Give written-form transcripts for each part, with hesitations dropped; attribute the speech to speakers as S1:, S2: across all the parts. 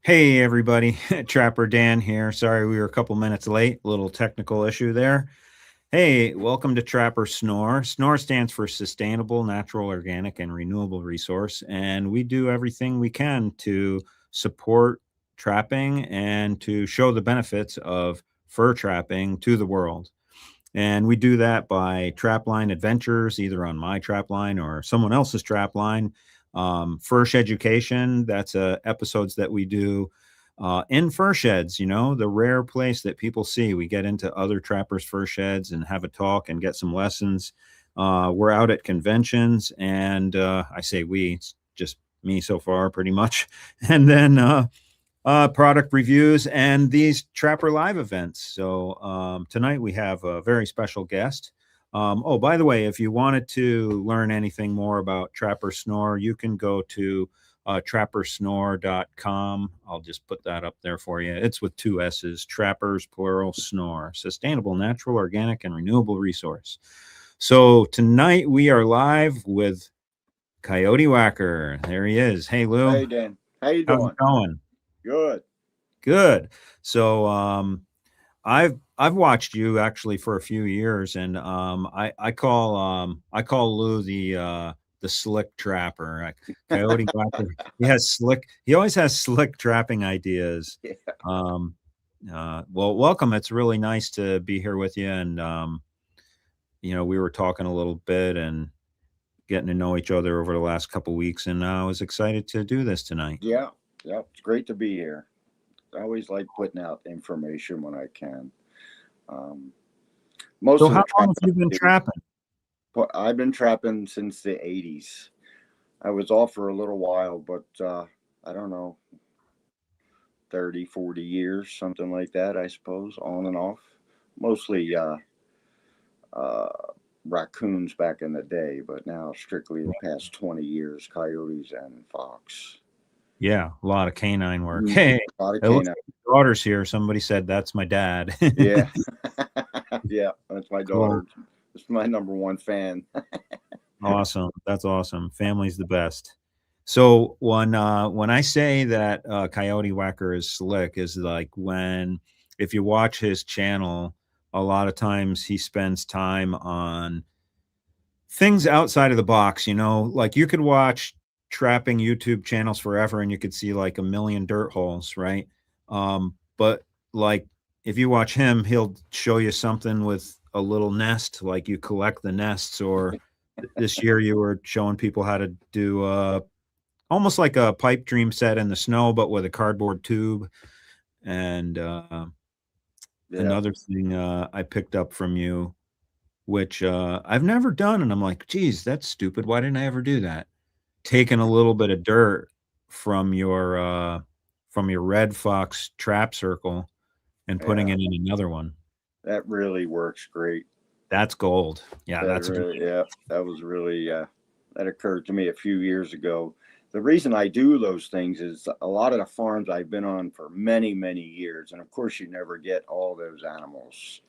S1: Hey everybody, Trapper Dan here. Sorry we were a couple minutes late. Little technical issue there. Hey, welcome to Trapper SNORR. SNORR stands for Sustainable, Natural, Organic, and Renewable Resource, and we do everything we can to support trapping and to show the benefits of fur trapping to the world. And we do that by trapline adventures, either on my trapline or someone else's trapline. Fursh education, that's episodes that we do in fur sheds, the rare place that people see. We get into other trappers' fur sheds and have a talk and get some lessons. We're out at conventions, and I say we, it's just me so far, pretty much. And then product reviews and these Trapper Live events. So tonight we have a very special guest. Oh, by the way, if you wanted to learn anything more about Trapper SNORR, you can go to trappersnorr.com. I'll just put that up there for you. It's with two S's, Trappers, plural, SNORR, Sustainable, Natural, Organic, and Renewable Resource. So tonight we are live with Coyote Wacker. There he is. Hey, Lou.
S2: Hey, Dan. How you
S1: How's
S2: doing?
S1: it going?
S2: Good.
S1: Good. So I've watched you actually for a few years, and I call Lou the slick trapper. Coyote Wacker. He always has slick trapping ideas.
S2: Yeah.
S1: Well, welcome. It's really nice to be here with you, and we were talking a little bit and getting to know each other over the last couple weeks, and I was excited to do this tonight.
S2: Yeah. Yeah. It's great to be here. I always like putting out information when I can. Um, most
S1: So
S2: of
S1: how
S2: the
S1: long have
S2: trapping
S1: you been trapping?
S2: I've been trapping since the 80s. I was off for a little while, but I don't know, 30, 40 years, something like that, I suppose, on and off. Mostly uh, raccoons back in the day, but now strictly the past 20 years, coyotes and fox.
S1: Yeah, a lot of canine work.
S2: Mhm.
S1: Hey,
S2: A lot of
S1: it looks
S2: canine.
S1: like your daughter's here. Somebody said that's my dad.
S2: Yeah. Yeah, that's my
S1: Cool.
S2: daughter. It's my number one fan.
S1: Awesome. That's awesome. Family's the best. So when I say that Coyote Wacker is slick, is like when if you watch his channel, a lot of times he spends time on things outside of the box, like you could watch trapping YouTube channels forever and you could see like a million dirt holes, right? But like if you watch him, he'll show you something with a little nest, like you collect the nests, or this year you were showing people how to do almost like a pipe dream set in the snow, but with a cardboard tube. And
S2: Yeah.
S1: another thing I picked up from you, which I've never done. And I'm like, geez, that's stupid. Why didn't I ever do that? Taking a little bit of dirt from your red fox trap circle and putting
S2: Yeah.
S1: it in another one.
S2: That really works great.
S1: That's gold. Yeah,
S2: That
S1: that's great.
S2: really, yeah, that was really, that occurred to me a few years ago. The reason I do those things is a lot of the farms I've been on for many, many years. And of course, you never get all those animals.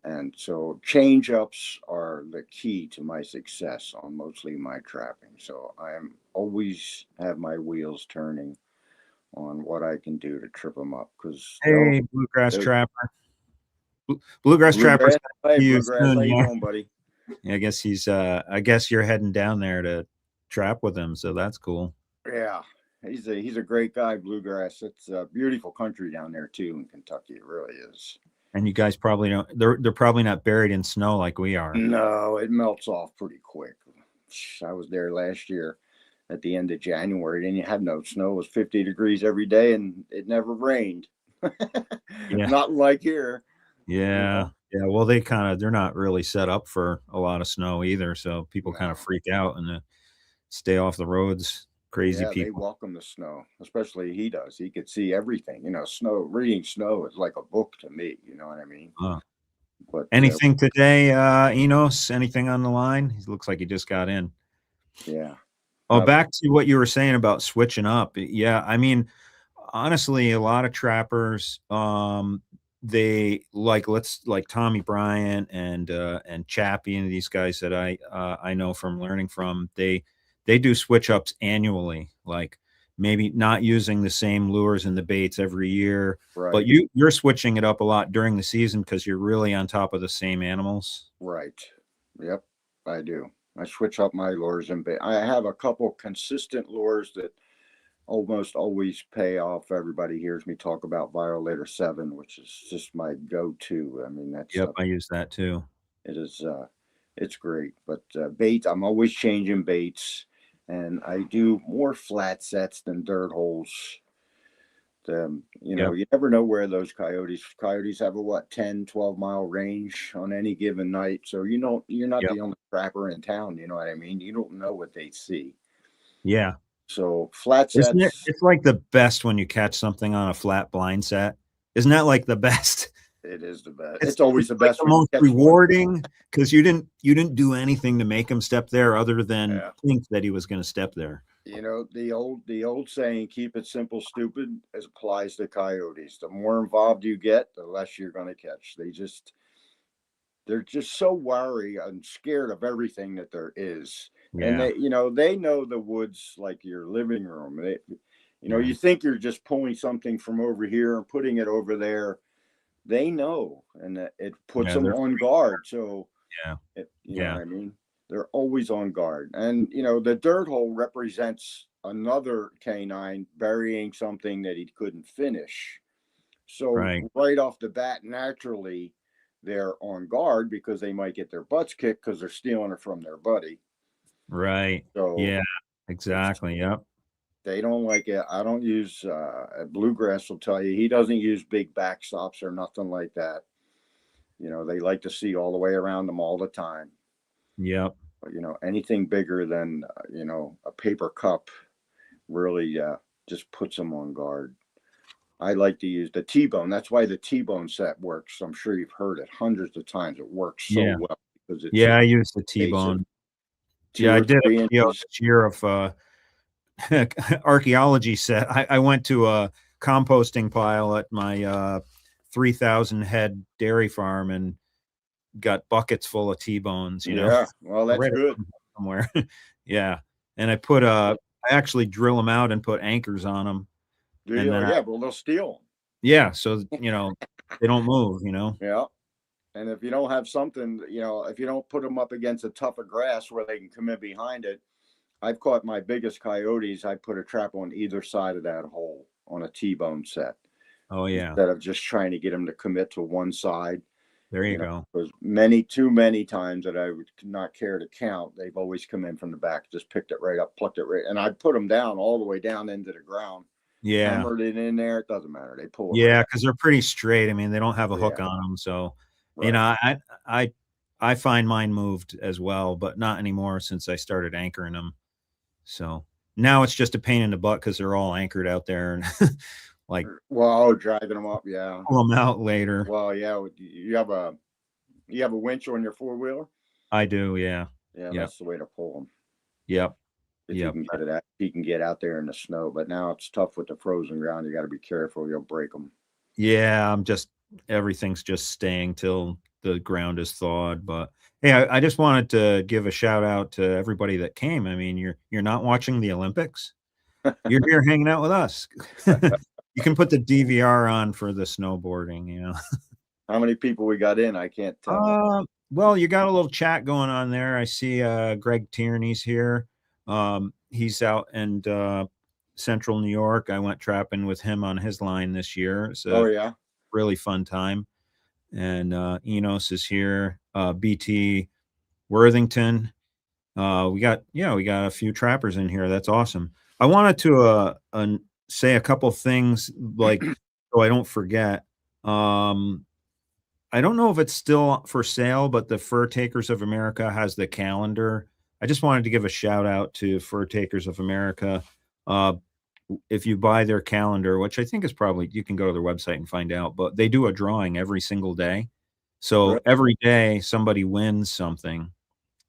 S2: And so change ups are the key to my success on mostly my trapping. So I am always have my wheels turning on what I can do to trip them up because
S1: Hey, bluegrass
S2: they'll
S1: trapper. Bluegrass trapper's
S2: bluegrass.
S1: gonna
S2: Hey,
S1: see you
S2: bluegrass, how
S1: soon.
S2: you
S1: Yeah.
S2: doing, buddy?
S1: I guess I guess you're heading down there to trap with him, so that's cool.
S2: Yeah, he's a great guy, bluegrass. It's a beautiful country down there too in Kentucky. It really is.
S1: And you guys probably don't they're probably not buried in snow like we are.
S2: No, it melts off pretty quick. I was there last year at the end of January, and you had no snow. It was 50 degrees every day, and it never rained.
S1: Yeah.
S2: Not like here, you
S1: Yeah.
S2: know.
S1: Yeah, well, they're not really set up for a lot of snow either, so people kind of
S2: No,
S1: freak out and, stay off the roads, crazy
S2: yeah, they
S1: people.
S2: welcome the snow, especially he does. He could see everything. Snow. Reading snow is like a book to me. You know what I mean?
S1: Uh,
S2: But
S1: anything today, Enos? Anything on the line? He looks like he just got in.
S2: yeah,
S1: Oh,
S2: not
S1: back to what you were saying about switching up. Yeah, I mean, honestly, a lot of trappers, they like Tommy Bryant and Chappie and these guys that I know from learning from. They do switch ups annually. Like maybe not using the same lures and the baits every year, but
S2: Right.
S1: you're switching it up a lot during the season because you're really on top of the same animals.
S2: Right. Yep. I do. I switch up my lures and bait. I have a couple consistent lures that almost always pay off. Everybody hears me talk about Violator 7, which is just my go-to. I mean, that
S1: Yep,
S2: stuff,
S1: I use that too.
S2: it is, it's great. But bait, I'm always changing baits, and I do more flat sets than dirt holes.
S1: Yep,
S2: You never know where those coyotes have a what, 10, 12 mile range on any given night. So you're not
S1: yep,
S2: the only trapper in town. You know what I mean? You don't know what they see.
S1: yeah.
S2: So flat
S1: Isn't it?
S2: sets,
S1: It's like the best when you catch something on a flat blind set. Isn't that like the best?
S2: it is the best.
S1: It's
S2: It's always
S1: it's
S2: the
S1: like
S2: best
S1: the
S2: when you
S1: most
S2: catch one.
S1: rewarding because you didn't do anything to make him step there other than
S2: Yeah.
S1: think that he was going to step there.
S2: The old saying, keep it simple, stupid, as applies to coyotes. The more involved you get, the less you're gonna catch. They're just so wary and scared of everything that there is. And
S1: Yeah,
S2: they know the woods like your living room. You
S1: right.
S2: think you're just pulling something from over here and putting it over there. They know, and it puts
S1: Yeah,
S2: them
S1: they're
S2: on guard. So,
S1: yeah,
S2: you know
S1: yeah,
S2: what I mean? They're always on guard. And, the dirt hole represents another canine burying something that he couldn't finish. So
S1: right,
S2: right off the bat, naturally, they're on guard because they might get their butts kicked because they're stealing it from their buddy.
S1: right.
S2: So
S1: Yeah,
S2: it's
S1: exactly. Yep.
S2: they don't like it. I don't use Bluegrass will tell you he doesn't use big backstops or nothing like that. They like to see all the way around them all the time.
S1: Yep.
S2: But anything bigger than a paper cup really just puts them on guard. I like to use the T-bone. That's why the T-bone set works. I'm sure you've heard it hundreds of times. It works so
S1: Yeah.
S2: well because it's
S1: Yeah, I use the
S2: basic.
S1: T-bone. Yeah,
S2: two
S1: I
S2: or
S1: did a
S2: three
S1: video
S2: inches.
S1: this year of archaeology set. I went to a composting pile at my 3,000 head dairy farm and got buckets full of T-bones,
S2: Yeah, well,
S1: I
S2: that's
S1: read it
S2: good.
S1: somewhere. Yeah. And I actually drill them out and put anchors on them.
S2: Do
S1: And
S2: you? Oh,
S1: then
S2: yeah, well, they'll steal
S1: yeah, so, they don't move.
S2: them. Yeah, and if you don't have something, if you don't put them up against a tuft of grass where they can come in behind it, I've caught my biggest coyotes. I put a trap on either side of that hole on a T-bone set
S1: Oh, yeah.
S2: instead of just trying to get them to commit to one side.
S1: There you go.
S2: Because too many times that I would not care to count, they've always come in from the back, just picked it right up, plucked it right, and I'd put them down all the way down into the ground,
S1: Yeah.
S2: hammered it in there. It doesn't matter. They pull it right
S1: Yeah,
S2: out.
S1: because 'cause they're pretty straight. I mean, they don't have a
S2: Yeah,
S1: hook on them, so, you know,
S2: right.
S1: I I I find mine moved as well, but not anymore since I started anchoring them. So, now it's just a pain in the butt because 'cause they're all anchored out there and, like,
S2: Well, oh, driving them up. Yeah.
S1: pull them out later.
S2: Well, yeah. You have a winch on your four wheeler.
S1: I do, yeah.
S2: Yeah,
S1: Yep,
S2: that's the way to pull them
S1: yep,
S2: if you
S1: yep.
S2: can get it out. You can get out there in the snow, but now it's tough with the frozen ground. You got to be careful. You'll break them.
S1: Yeah, everything's just staying till the ground is thawed, but, hey, I just wanted to give a shout out to everybody that came. I mean, you're not watching the Olympics? You're here hanging out with us. You can put the DVR on for the snowboarding.
S2: How many people we got in? I can't tell.
S1: Well, you got a little chat going on there. I see, Greg Tierney's here. He's out in, Central New York. I went trapping with him on his line this year. It's
S2: Oh
S1: a
S2: yeah.
S1: really fun time. And, Enos is here, BT Worthington. We got a few trappers in here. That's awesome. I wanted to say a couple things like so I don't forget. I don't know if it's still for sale, but the Fur Takers of America has the calendar. I just wanted to give a shout out to Fur Takers of America. Uh, if you buy their calendar, which I think is probably you can go to their website and find out, but they do a drawing every single day.
S2: Really?
S1: So every day somebody wins something,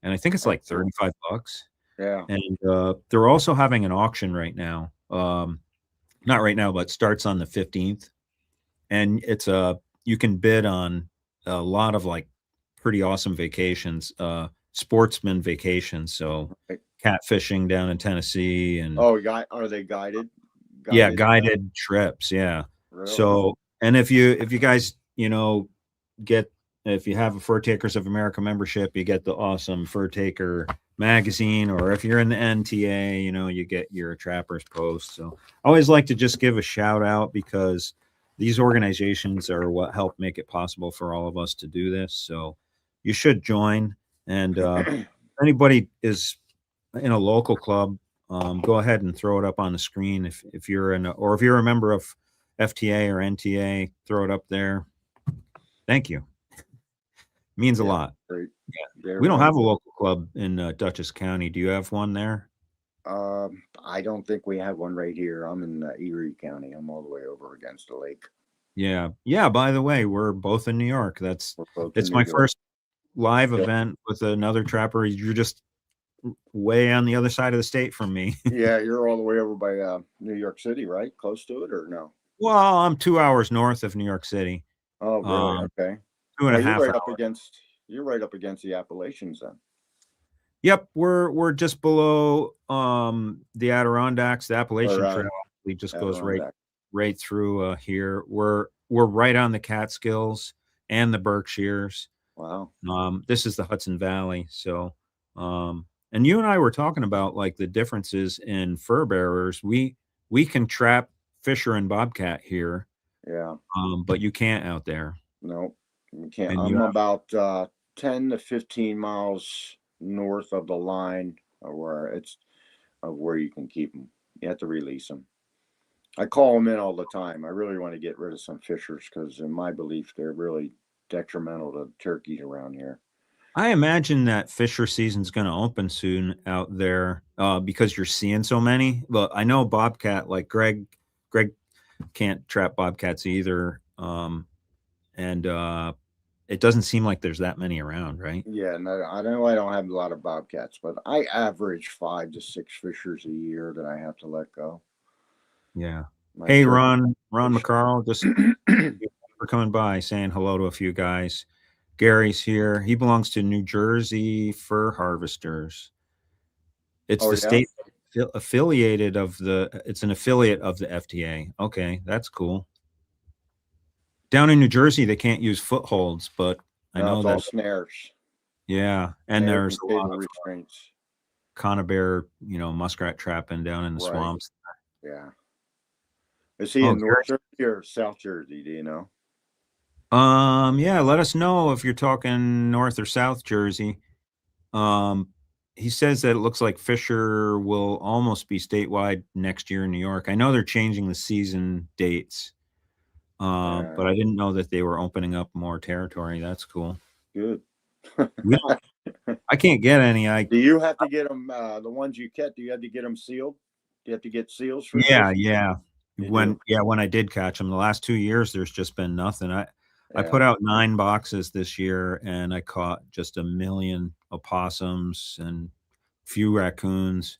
S1: and I think it's
S2: Oh,
S1: like
S2: cool.
S1: 35 bucks.
S2: Yeah.
S1: And they're also having an auction right now. Not right now, but starts on the 15th. And you can bid on a lot of like pretty awesome vacations, sportsman vacations. So
S2: Right.
S1: catfishing down in Tennessee and
S2: Oh, are they guided?
S1: guided trips. Yeah.
S2: Really?
S1: So, and if you guys, get if you have a Fur Takers of America membership, you get the awesome Fur Taker magazine, or if you're in the NTA, you get your Trappers Post. So I always like to just give a shout out because these organizations are what help make it possible for all of us to do this. So you should join. And if anybody is in a local club, go ahead and throw it up on the screen. If you're or if you're a member of FTA or NTA, throw it up there. Thank you. Means a
S2: Yeah,
S1: lot.
S2: great.
S1: Yeah. We don't have a local club in Dutchess County. Do you have one there?
S2: I don't think we have one right here. I'm in Erie County. I'm all the way over against the lake.
S1: Yeah. Yeah. By the way, we're both in New York.
S2: We're both in
S1: It's
S2: New
S1: my
S2: York.
S1: first live
S2: Yep.
S1: event with another trapper. You're just way on the other side of the state from me.
S2: Yeah, you're all the way over by New York City, right? Close to it, or no?
S1: Well, I'm 2 hours north of New York City.
S2: Oh, really? Okay.
S1: Two and
S2: Well,
S1: a half hours.
S2: you're right up against the Appalachians then.
S1: Yep, we're just below the Adirondacks, the Appalachian Trail. It just goes right through here. We're right on the Catskills and the Berkshires.
S2: Wow.
S1: This is the Hudson Valley. So and you and I were talking about like the differences in fur bearers. We can trap fisher and bobcat here.
S2: Yeah.
S1: But you can't out there.
S2: No, you can't.
S1: And
S2: I'm about 10 to 15 miles north of the line of where you can keep them. You have to release them. I call them in all the time. I really want to get rid of some fishers because, in my belief, they're really detrimental to turkeys around here.
S1: I imagine that fisher season's going to open soon out there because you're seeing so many. But I know bobcat, like Greg can't trap bobcats either, and it doesn't seem like there's that many around, right?
S2: Yeah, no, I know I don't have a lot of bobcats, but I average 5 to 6 fishers a year that I have to let go.
S1: Yeah. Hey, Ron McCarl, just for coming by, saying hello to a few guys. Gary's here. He belongs to New Jersey Fur Harvesters. It's the state affiliated of it's an affiliate of the FTA. Okay, that's cool. Down in New Jersey, they can't use footholds, but I know
S2: it's
S1: that
S2: all snares.
S1: Yeah, and there's a lot of
S2: restraints.
S1: Conibear, muskrat trapping down in the swamps.
S2: Yeah. Is he in North Jersey or South Jersey? Do you know?
S1: Yeah, let us know if you're talking North or South Jersey. He says that it looks like Fisher will almost be statewide next year in New York. I know they're changing the season dates, but I didn't know that they were opening up more territory. That's cool.
S2: Good.
S1: I can't get any.
S2: Do you have to get them? The ones you catch, do you have to get them sealed? Do you have to get seals for?
S1: Yeah. When I did catch them, the last 2 years, there's just been nothing. I put out 9 boxes this year, and I caught just a million opossums and a few raccoons.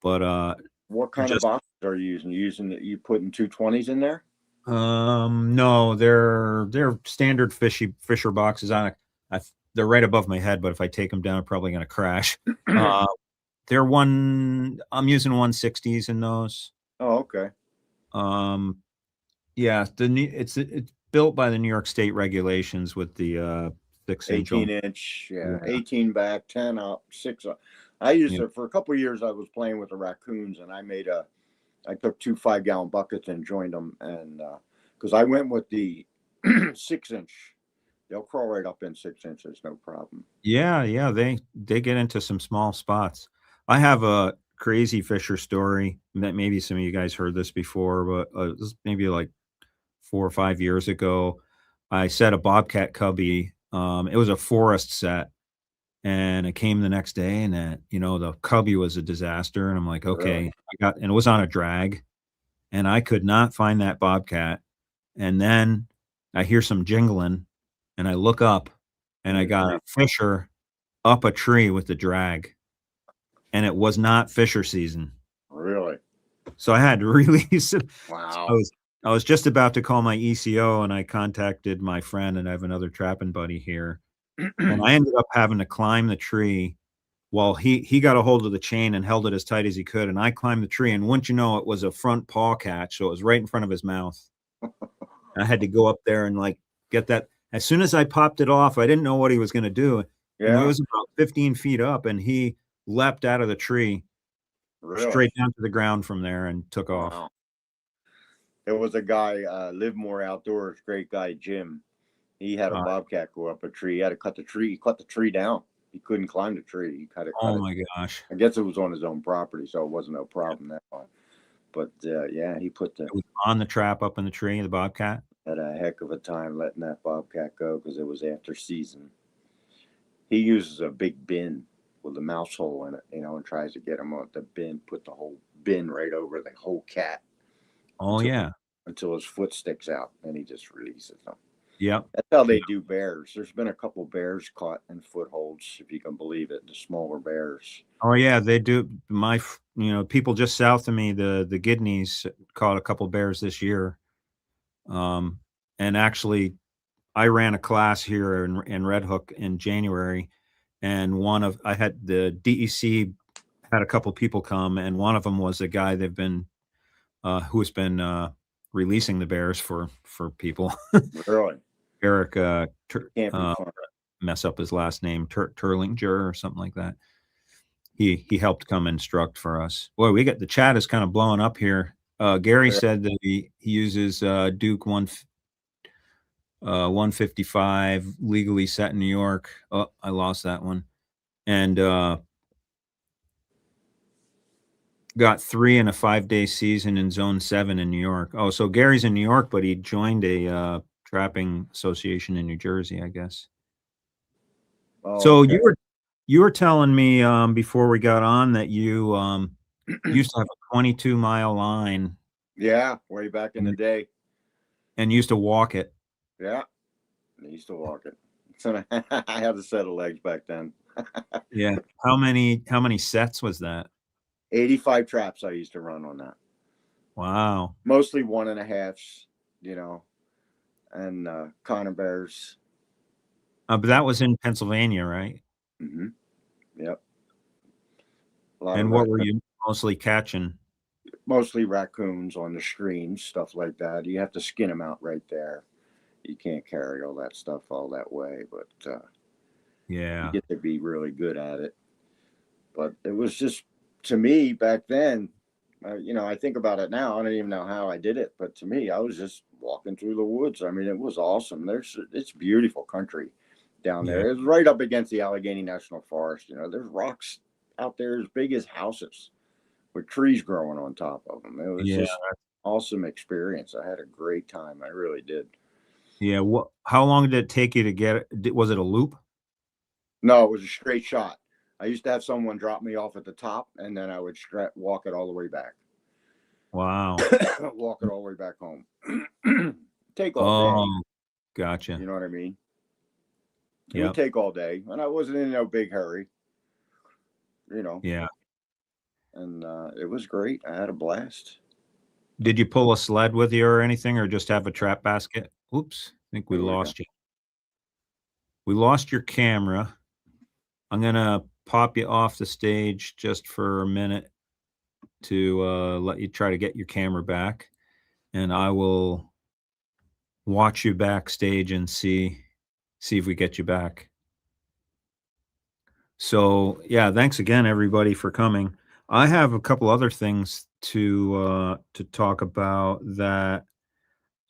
S1: But
S2: what kind of boxes are you using? You putting 220s in there?
S1: No, they're standard fisher boxes. They're right above my head, but if I take them down, I'm probably going to crash. I'm using 160s in those.
S2: Oh, okay.
S1: Yeah, it's built by the New York State regulations with the 6-inch,
S2: 18-inch, 18 back, 10 up, 6 up. I used to, for a couple of years, I was playing with the raccoons, and I took 2 5-gallon buckets and joined them, and because I went with the 6-inch. They'll crawl right up in 6 inches, no problem.
S1: Yeah, they get into some small spots. I have a crazy fisher story that maybe some of you guys heard this before, but this maybe like 4 or 5 years ago. I set a bobcat cubby. It was a forest set, and it came the next day, and the cubby was a disaster. And I'm like, okay, and it was on a drag, and I could not find that bobcat. And then I hear some jingling, and I look up, and I got a fisher up a tree with the drag, and it was not fisher season.
S2: Really?
S1: So I had to release it.
S2: Wow.
S1: I was just about to call my ECO, and I contacted my friend, and I have another trapping buddy here. And I ended up having to climb the tree, Well, he got a hold of the chain and held it as tight as he could, and I climbed the tree, and wouldn't you know, it was a front paw catch, so it was right in front of his mouth. I had to go up there and like get that. As soon as I popped it off, I didn't know what he was going to do. You know, it
S2: Yeah,
S1: was about 15 feet up, and he leapt out of the tree
S2: really.
S1: straight down to the ground from there and took off.
S2: Wow. There was a guy, Live More Outdoors, great guy, Jim. He had a
S1: Uh,
S2: bobcat go up a tree. He had to cut the tree. He cut the tree down. He couldn't climb the tree. He cut
S1: oh
S2: it.
S1: my gosh.
S2: I guess it was on his own property, so it wasn't no problem that one. But yeah, he
S1: It was on the trap up in the tree, the bobcat.
S2: had a heck of a time letting that bobcat go because it was after season. He uses a big bin with a mouse hole in it, and tries to get him on the bin, put the whole bin right over the whole cat
S1: Oh
S2: until
S1: yeah.
S2: until his foot sticks out, and he just releases them.
S1: Yep.
S2: That's how they do bears. There's been a couple bears caught in footholds, if you can believe it, the smaller bears.
S1: Oh yeah, they do. People just south of me, the Gidneys caught a couple bears this year. And actually, I ran a class here in Red Hook in January, and I had the DEC had a couple people come, and one of them was a guy who has been releasing the bears for people.
S2: Really?
S1: Eric,
S2: Can't be fun.
S1: mess up his last name, Turlinger or something like that. He helped come instruct for us. Boy, the chat is kind of blowing up here. Gary said that he uses Duke 155 legally set in New York. Oh, I lost that one. And got 3 in a 5-day season in Zone 7 in New York. Oh, so Gary's in New York, but he joined a trapping association in New Jersey, I guess.
S2: Oh,
S1: So
S2: okay.
S1: you were telling me before we got on that you used to have a 22-mile line.
S2: Yeah, way back in the day.
S1: And used to walk it.
S2: Yeah, I used to walk it. So I had a set of legs back then.
S1: Yeah. How many sets was that?
S2: 85 traps I used to run on that.
S1: Wow.
S2: Mostly 1.5s, and Connor bears.
S1: But that was in Pennsylvania, right?
S2: Mm-hmm. Yep. A lot
S1: And
S2: of
S1: what were you mostly catching?
S2: mostly raccoons on the streams, stuff like that. You have to skin them out right there. You can't carry all that stuff all that way, but
S1: Yeah.
S2: you get to be really good at it. But it was just, to me back then, I think about it now. I don't even know how I did it, but to me, I was just walking through the woods. I mean, it was awesome. It's beautiful country down
S1: Yeah.
S2: there. It's right up against the Allegheny National Forest. There's rocks out there as big as houses with trees growing on top of them. It was
S1: Yeah.
S2: just awesome experience. I had a great time. I really did.
S1: Yeah. How long did it take you to get it? Was it a loop?
S2: No, it was a straight shot. I used to have someone drop me off at the top, and then I would walk it all the way back.
S1: Wow.
S2: Walk it all the way back home. Take all day.
S1: Oh, gotcha.
S2: You know what I mean? It
S1: Yeah.
S2: would take all day, and I wasn't in no big hurry.
S1: Yeah.
S2: And it was great. I had a blast.
S1: Did you pull a sled with you or anything, or just have a trap basket? Oops. I think we
S2: There we go.
S1: lost you. We lost your camera. I'm gonna pop you off the stage just for a minute to let you try to get your camera back, and I will watch you backstage and see if we get you back. So yeah, thanks again everybody for coming. I have a couple other things to talk about that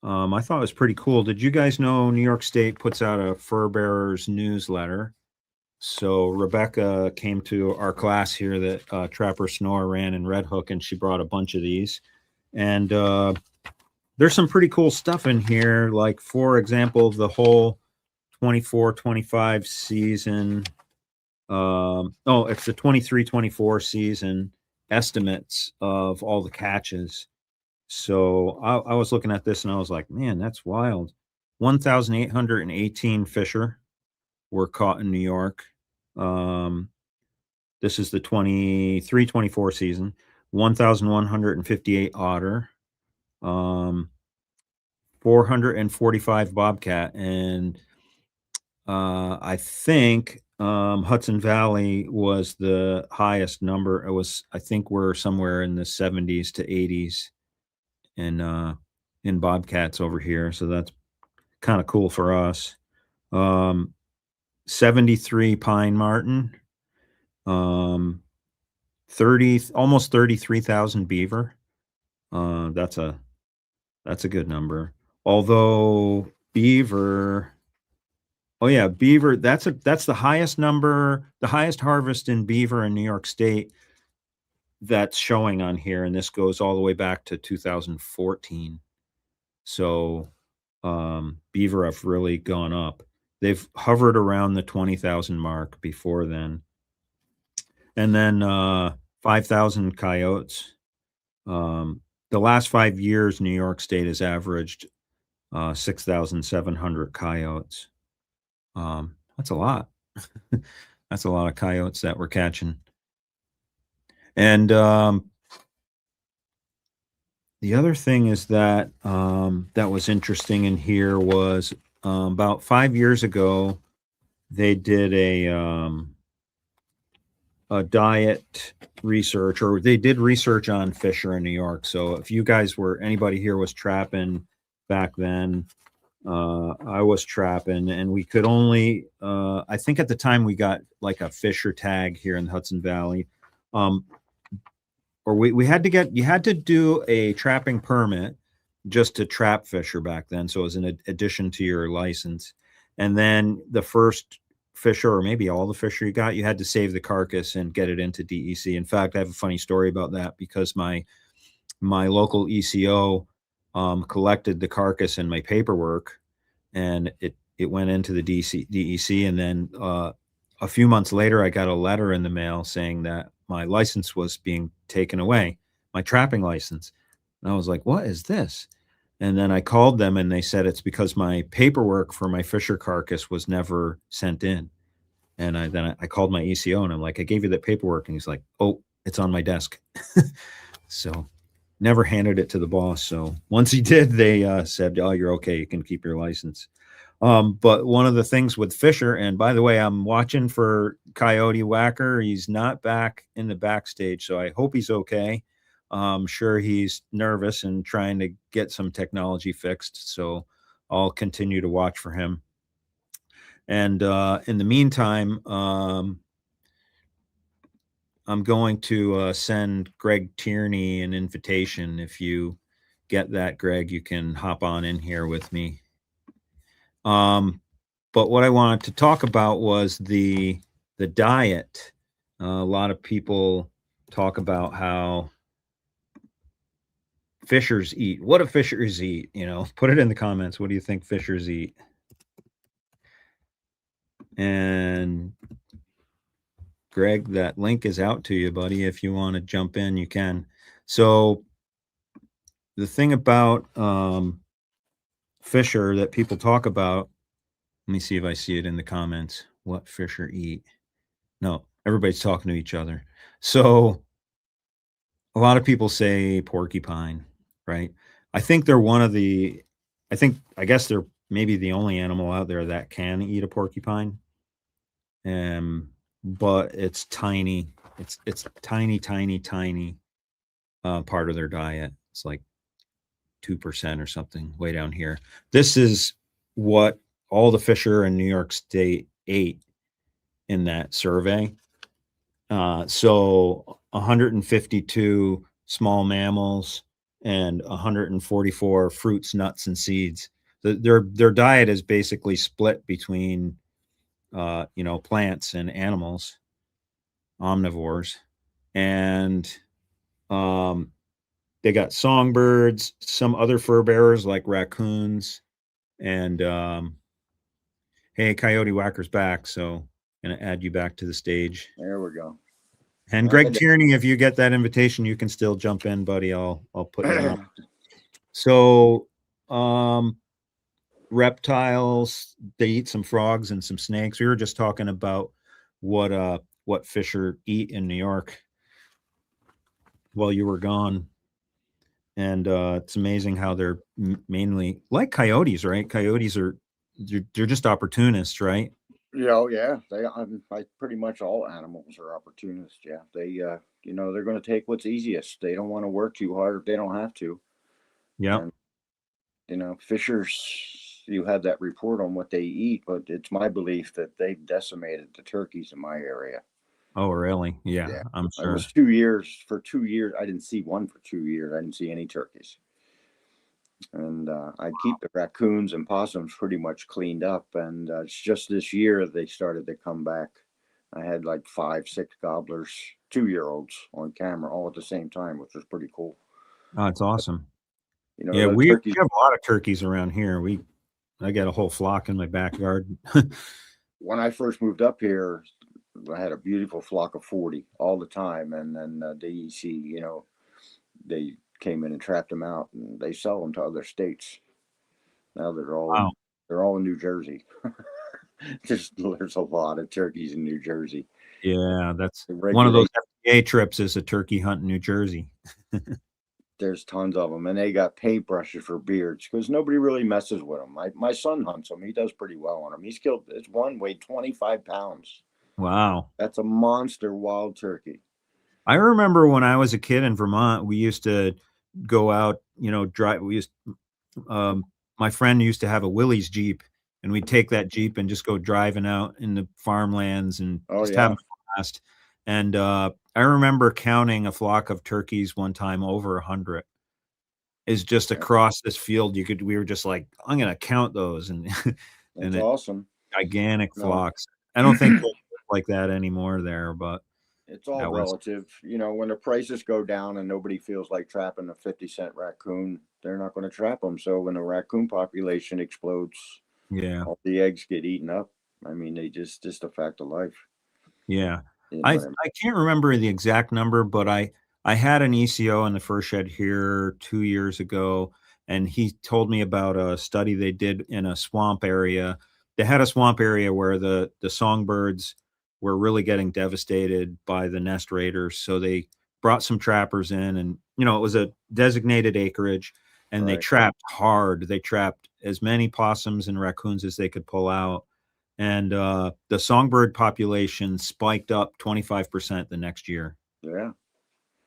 S1: I thought was pretty cool. Did you guys know New York State puts out a fur bearers newsletter? So Rebecca came to our class here that Trapper SNORR ran in Red Hook, and she brought a bunch of these. And there's some pretty cool stuff in here. Like, for example, the whole 24-25 season. It's the 23-24 season estimates of all the catches. So I was looking at this and I was like, man, that's wild. 1,818 fisher were caught in New York. This is the 23-24 season. 1,158 otter. 445 bobcat, and I think Hudson Valley was the highest number. It was, I think we're somewhere in the 70s to 80s in bobcats over here. So that's kind of cool for us. 73 pine marten, 30, almost 33,000 beaver. That's a good number. Although beaver, oh yeah, beaver, that's the highest number, the highest harvest in beaver in New York State that's showing on here, and this goes all the way back to 2014. So beaver have really gone up. They've hovered around the 20,000 mark before then. And then 5,000 coyotes. The last 5 years, New York State has averaged 6,700 coyotes. That's a lot. That's a lot of coyotes that we're catching. And the other thing is that that was interesting in here was about 5 years ago, they did a diet research, or they did research on Fisher in New York. So if you guys were, anybody here was trapping back then, I was trapping, and we could only, I think at the time we got like a Fisher tag here in the Hudson Valley. Or we had to get, you had to do a trapping permit just to trap Fisher back then. So it was an addition to your license. And then the first Fisher, or maybe all the Fisher you got, you had to save the carcass and get it into DEC. In fact, I have a funny story about that because my local ECO collected the carcass in my paperwork, and it went into the DEC. And then a few months later, I got a letter in the mail saying that my license was being taken away, my trapping license. And I was like, what is this? And then I called them, and they said it's because my paperwork for my Fisher carcass was never sent in. And I called my ECO, and I'm like, I gave you that paperwork. And he's like, oh, it's on my desk. So never handed it to the boss. So once he did, they said, oh, you're okay. You can keep your license. But one of the things with Fisher, and by the way, I'm watching for Coyote Wacker. He's not back in the backstage, so I hope he's okay. I'm sure he's nervous and trying to get some technology fixed. So I'll continue to watch for him. And in the meantime, I'm going to send Greg Tierney an invitation. If you get that, Greg, you can hop on in here with me. But what I wanted to talk about was the diet. A lot of people talk about how fishers eat. What do fishers eat? You know, put it in the comments. What do you think fishers eat? And Greg, that link is out to you, buddy. If you want to jump in, you can. So the thing about Fisher that people talk about, let me see if I see it in the comments. What Fisher eat? No, everybody's talking to each other. So a lot of people say porcupine, right? I think they're one of the, I guess they're maybe the only animal out there that can eat a porcupine. But it's tiny. It's tiny, tiny, tiny part of their diet. It's like 2% or something way down here. This is what all the Fisher in New York State ate in that survey. So 152 small mammals and 144 fruits, nuts, and seeds. Their diet is basically split between plants and animals, omnivores, and they got songbirds, some other fur bearers like raccoons, and hey, Coyote Whacker's back, so I'm gonna add you back to the stage.
S2: There we go.
S1: And Greg Tierney, if you get that invitation, you can still jump in, buddy. I'll put you on. So reptiles, they eat some frogs and some snakes. We were just talking about what Fisher eat in New York while you were gone. And it's amazing how they're mainly like coyotes, right? Coyotes they're just opportunists, right?
S2: Yeah, oh yeah, pretty much all animals are opportunists. Yeah, they're going to take what's easiest. They don't want to work too hard if they don't have to.
S1: Yep.
S2: And fishers, you had that report on what they eat, but it's my belief that they've decimated the turkeys in my area.
S1: Oh, really? Yeah,
S2: Yeah,
S1: I'm
S2: it was
S1: sure.
S2: 2 years. For 2 years, I didn't see one for 2 years. I didn't see any turkeys. And I keep the raccoons and possums pretty much cleaned up. And it's just this year they started to come back. I had like 5, 6 gobblers, 2-year-olds on camera all at the same time, which was pretty cool.
S1: Oh, it's awesome. Yeah,
S2: The
S1: we
S2: turkeys.
S1: have a lot of turkeys around here. I got a whole flock in my backyard.
S2: When I first moved up here, I had a beautiful flock of 40 all the time. And then DEC, they came in and trapped them out, and they sell them to other states. Now
S1: Wow.
S2: they're all in New Jersey. There's a lot of turkeys in New Jersey.
S1: Yeah, that's
S2: The
S1: one of those
S2: regulate
S1: FDA trips is a turkey hunt in New Jersey.
S2: There's tons of them, and they got paintbrushes for beards because nobody really messes with them. My son hunts them. He does pretty well on them. He's killed this one weighed 25 pounds.
S1: Wow.
S2: That's a monster wild turkey.
S1: I remember when I was a kid in Vermont, we used to go out, drive. My friend used to have a Willys Jeep, and we'd take that Jeep and just go driving out in the farmlands and
S2: Oh
S1: just having
S2: yeah,
S1: a blast. And I remember counting a flock of turkeys one time over 100 is just
S2: yeah.
S1: across this field. We were just like, I'm going to count those. And
S2: That's
S1: it
S2: awesome.
S1: gigantic
S2: No,
S1: flocks. I don't think they look like that anymore there, but
S2: it's all
S1: that was,
S2: relative. When the prices go down and nobody feels like trapping a 50-cent raccoon, they're not going to trap them. So when the raccoon population explodes,
S1: yeah.
S2: all the eggs get eaten up. I mean, they just a fact of life.
S1: Yeah.
S2: You know
S1: I
S2: what I mean?
S1: I can't remember the exact number, but I had an ECO in the fur shed here 2 years ago, and he told me about a study they did in a swamp area. They had a swamp area where the songbirds were really getting devastated by the nest raiders, so they brought some trappers in and, it was a designated acreage, and they
S2: Right.
S1: trapped hard. They trapped as many possums and raccoons as they could pull out, and the songbird population spiked up 25% the next year.
S2: Yeah.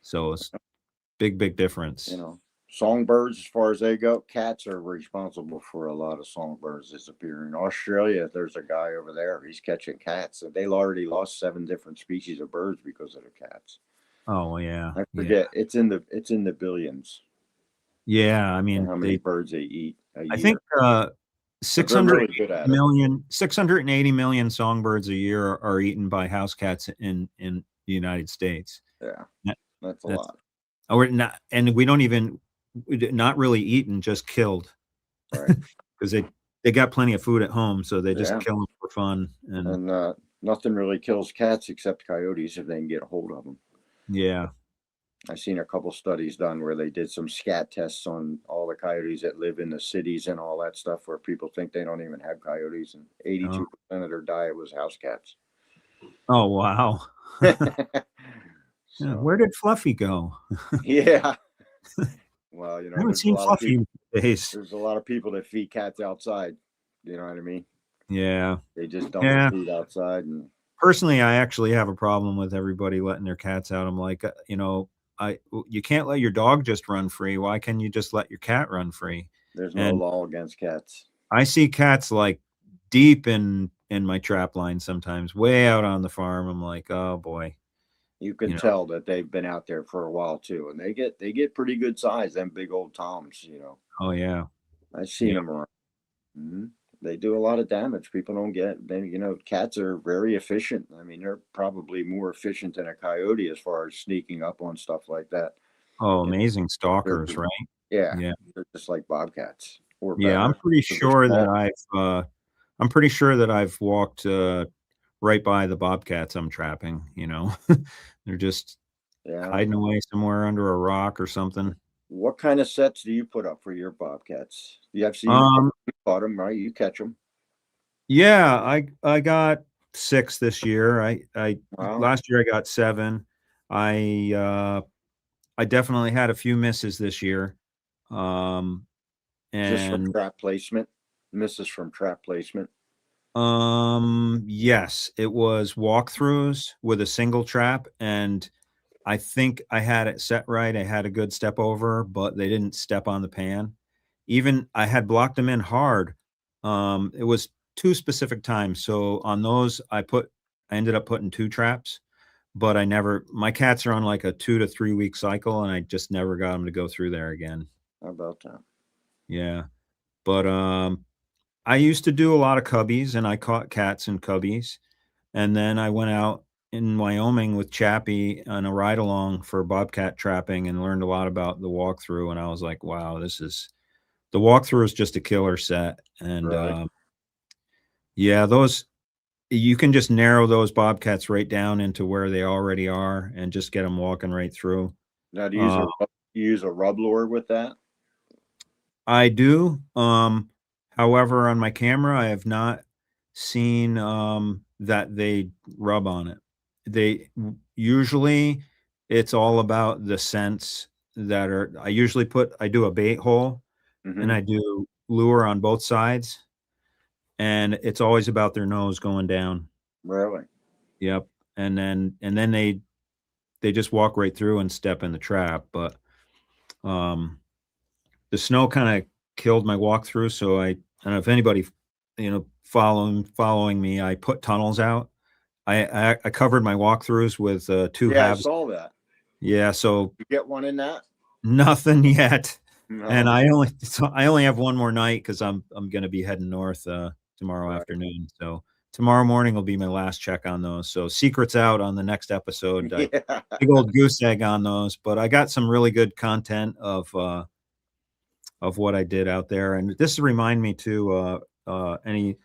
S1: So it's big
S2: You
S1: difference.
S2: know, Songbirds, as far as they go, cats are responsible for a lot of songbirds disappearing. In Australia, there's a guy over there. He's catching cats. They already lost 7 different species of birds because of the cats.
S1: Oh yeah,
S2: I
S1: yeah,
S2: forget. It's in the billions.
S1: yeah. I
S2: And
S1: mean,
S2: how many birds they eat a
S1: I think
S2: year. But
S1: six
S2: they're
S1: hundred
S2: really good at it.
S1: million, 680 million songbirds a year are eaten by house cats in the United States.
S2: Yeah,
S1: That,
S2: that's a
S1: that's
S2: lot.
S1: we're not, and we don't even not really eaten, just killed
S2: Right.
S1: because they got plenty of food at home, so they just
S2: Yeah.
S1: kill them for fun. And
S2: And nothing really kills cats except coyotes if they can get a hold of them.
S1: yeah,
S2: I've seen a couple studies done where they did some scat tests on all the coyotes that live in the cities and all that stuff, where people think they don't even have coyotes, and
S1: oh,
S2: 82% of their diet was house cats.
S1: oh wow. Yeah,
S2: So
S1: where did Fluffy go?
S2: yeah, well,
S1: I haven't seen Fluffy in days.
S2: there's a lot of people that feed cats outside. You know what I mean?
S1: Yeah,
S2: They just dump the
S1: yeah.
S2: food outside, and
S1: Personally, I actually have a problem with everybody letting their cats out. I'm like, you can't let your dog just run free. Why can't you just let your cat run free?
S2: there's no
S1: And
S2: law against cats.
S1: I see cats like deep in my trap line sometimes, way out on the farm. I'm like, oh boy,
S2: You
S1: you
S2: can
S1: know.
S2: tell that they've been out there for a while too, and they get pretty good size. Them big old toms,
S1: Oh yeah,
S2: I've seen
S1: yeah.
S2: them around. Mhm. They do a lot of damage. People don't get. Cats are very efficient. I mean, they're probably more efficient than a coyote as far as sneaking up on stuff like that.
S1: Oh,
S2: You know,
S1: amazing
S2: they're
S1: stalkers,
S2: just,
S1: right?
S2: yeah,
S1: Yeah,
S2: they're just like bobcats or
S1: yeah.
S2: better. But they're small.
S1: I'm pretty sure that I've walked right by the bobcats I'm trapping. They're just
S2: Yeah.
S1: hiding away somewhere under a rock or something.
S2: What kind of sets do you put up for your bobcats? You have seen
S1: Um,
S2: you caught them, right? You catch them.
S1: yeah, I got 6 this year. I
S2: Wow.
S1: last year I got 7. I I definitely had a few misses this year. Um,
S2: Just from
S1: and
S2: trap placement. Misses from trap placement.
S1: Yes, it was walkthroughs with a single trap, and I think I had it set right. I had a good step over, but they didn't step on the pan. Even I had blocked them in hard. It was two specific times. So on those, I ended up putting two traps, but I never, my cats are on like a 2 to 3 week cycle, and I just never got them to go through there again.
S2: How about that?
S1: Yeah. But I used to do a lot of cubbies, and I caught cats in cubbies. And then I went out in Wyoming with Chappie on a ride along for bobcat trapping and learned a lot about the walkthrough. And I was like, wow, the walkthrough is just a killer set. And
S2: Really?
S1: yeah, those, you can just narrow those bobcats right down into where they already are and just get them walking right through.
S2: Now, do
S1: Uh,
S2: you use a rub lure with that?
S1: I do. However, on my camera, I have not seen that they rub on it. Usually it's all about the scents that are. I do a bait hole and
S2: Mm-hmm.
S1: I do lure on both sides, and it's always about their nose going down.
S2: Really?
S1: Yep. And then they just walk right through and step in the trap. But um the snow kind of killed my walkthrough, so I don't know if anybody, following me. I put tunnels out. I covered my walkthroughs with two
S2: Yeah, I
S1: halves.
S2: saw that.
S1: Yeah, so
S2: You get one in that?
S1: nothing yet, and
S2: No.
S1: I only have one more night because I'm gonna be heading north tomorrow
S2: Right.
S1: afternoon. So tomorrow morning will be my last check on those. So secrets out on the next episode.
S2: Yeah.
S1: Big old goose egg on those, but I got some really good content of what I did out there. And this remind me to any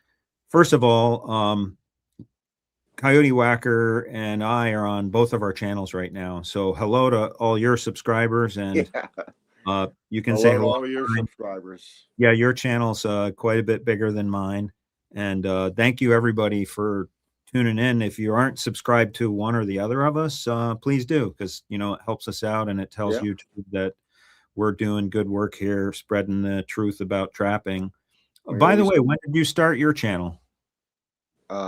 S1: first of all, Coyote Wacker and I are on both of our channels right now. So hello to all your subscribers, and
S2: Yeah.
S1: you can say
S2: Hello to
S1: hello.
S2: all your
S1: To mine.
S2: subscribers.
S1: Yeah, your channel's quite a bit bigger than mine, and thank you everybody for tuning in. If you aren't subscribed to one or the other of us, please do, because it helps us out and it tells
S2: Yeah.
S1: YouTube that we're doing good work here, spreading the truth about trapping.
S2: We
S1: By the
S2: always
S1: way, when did you start your channel?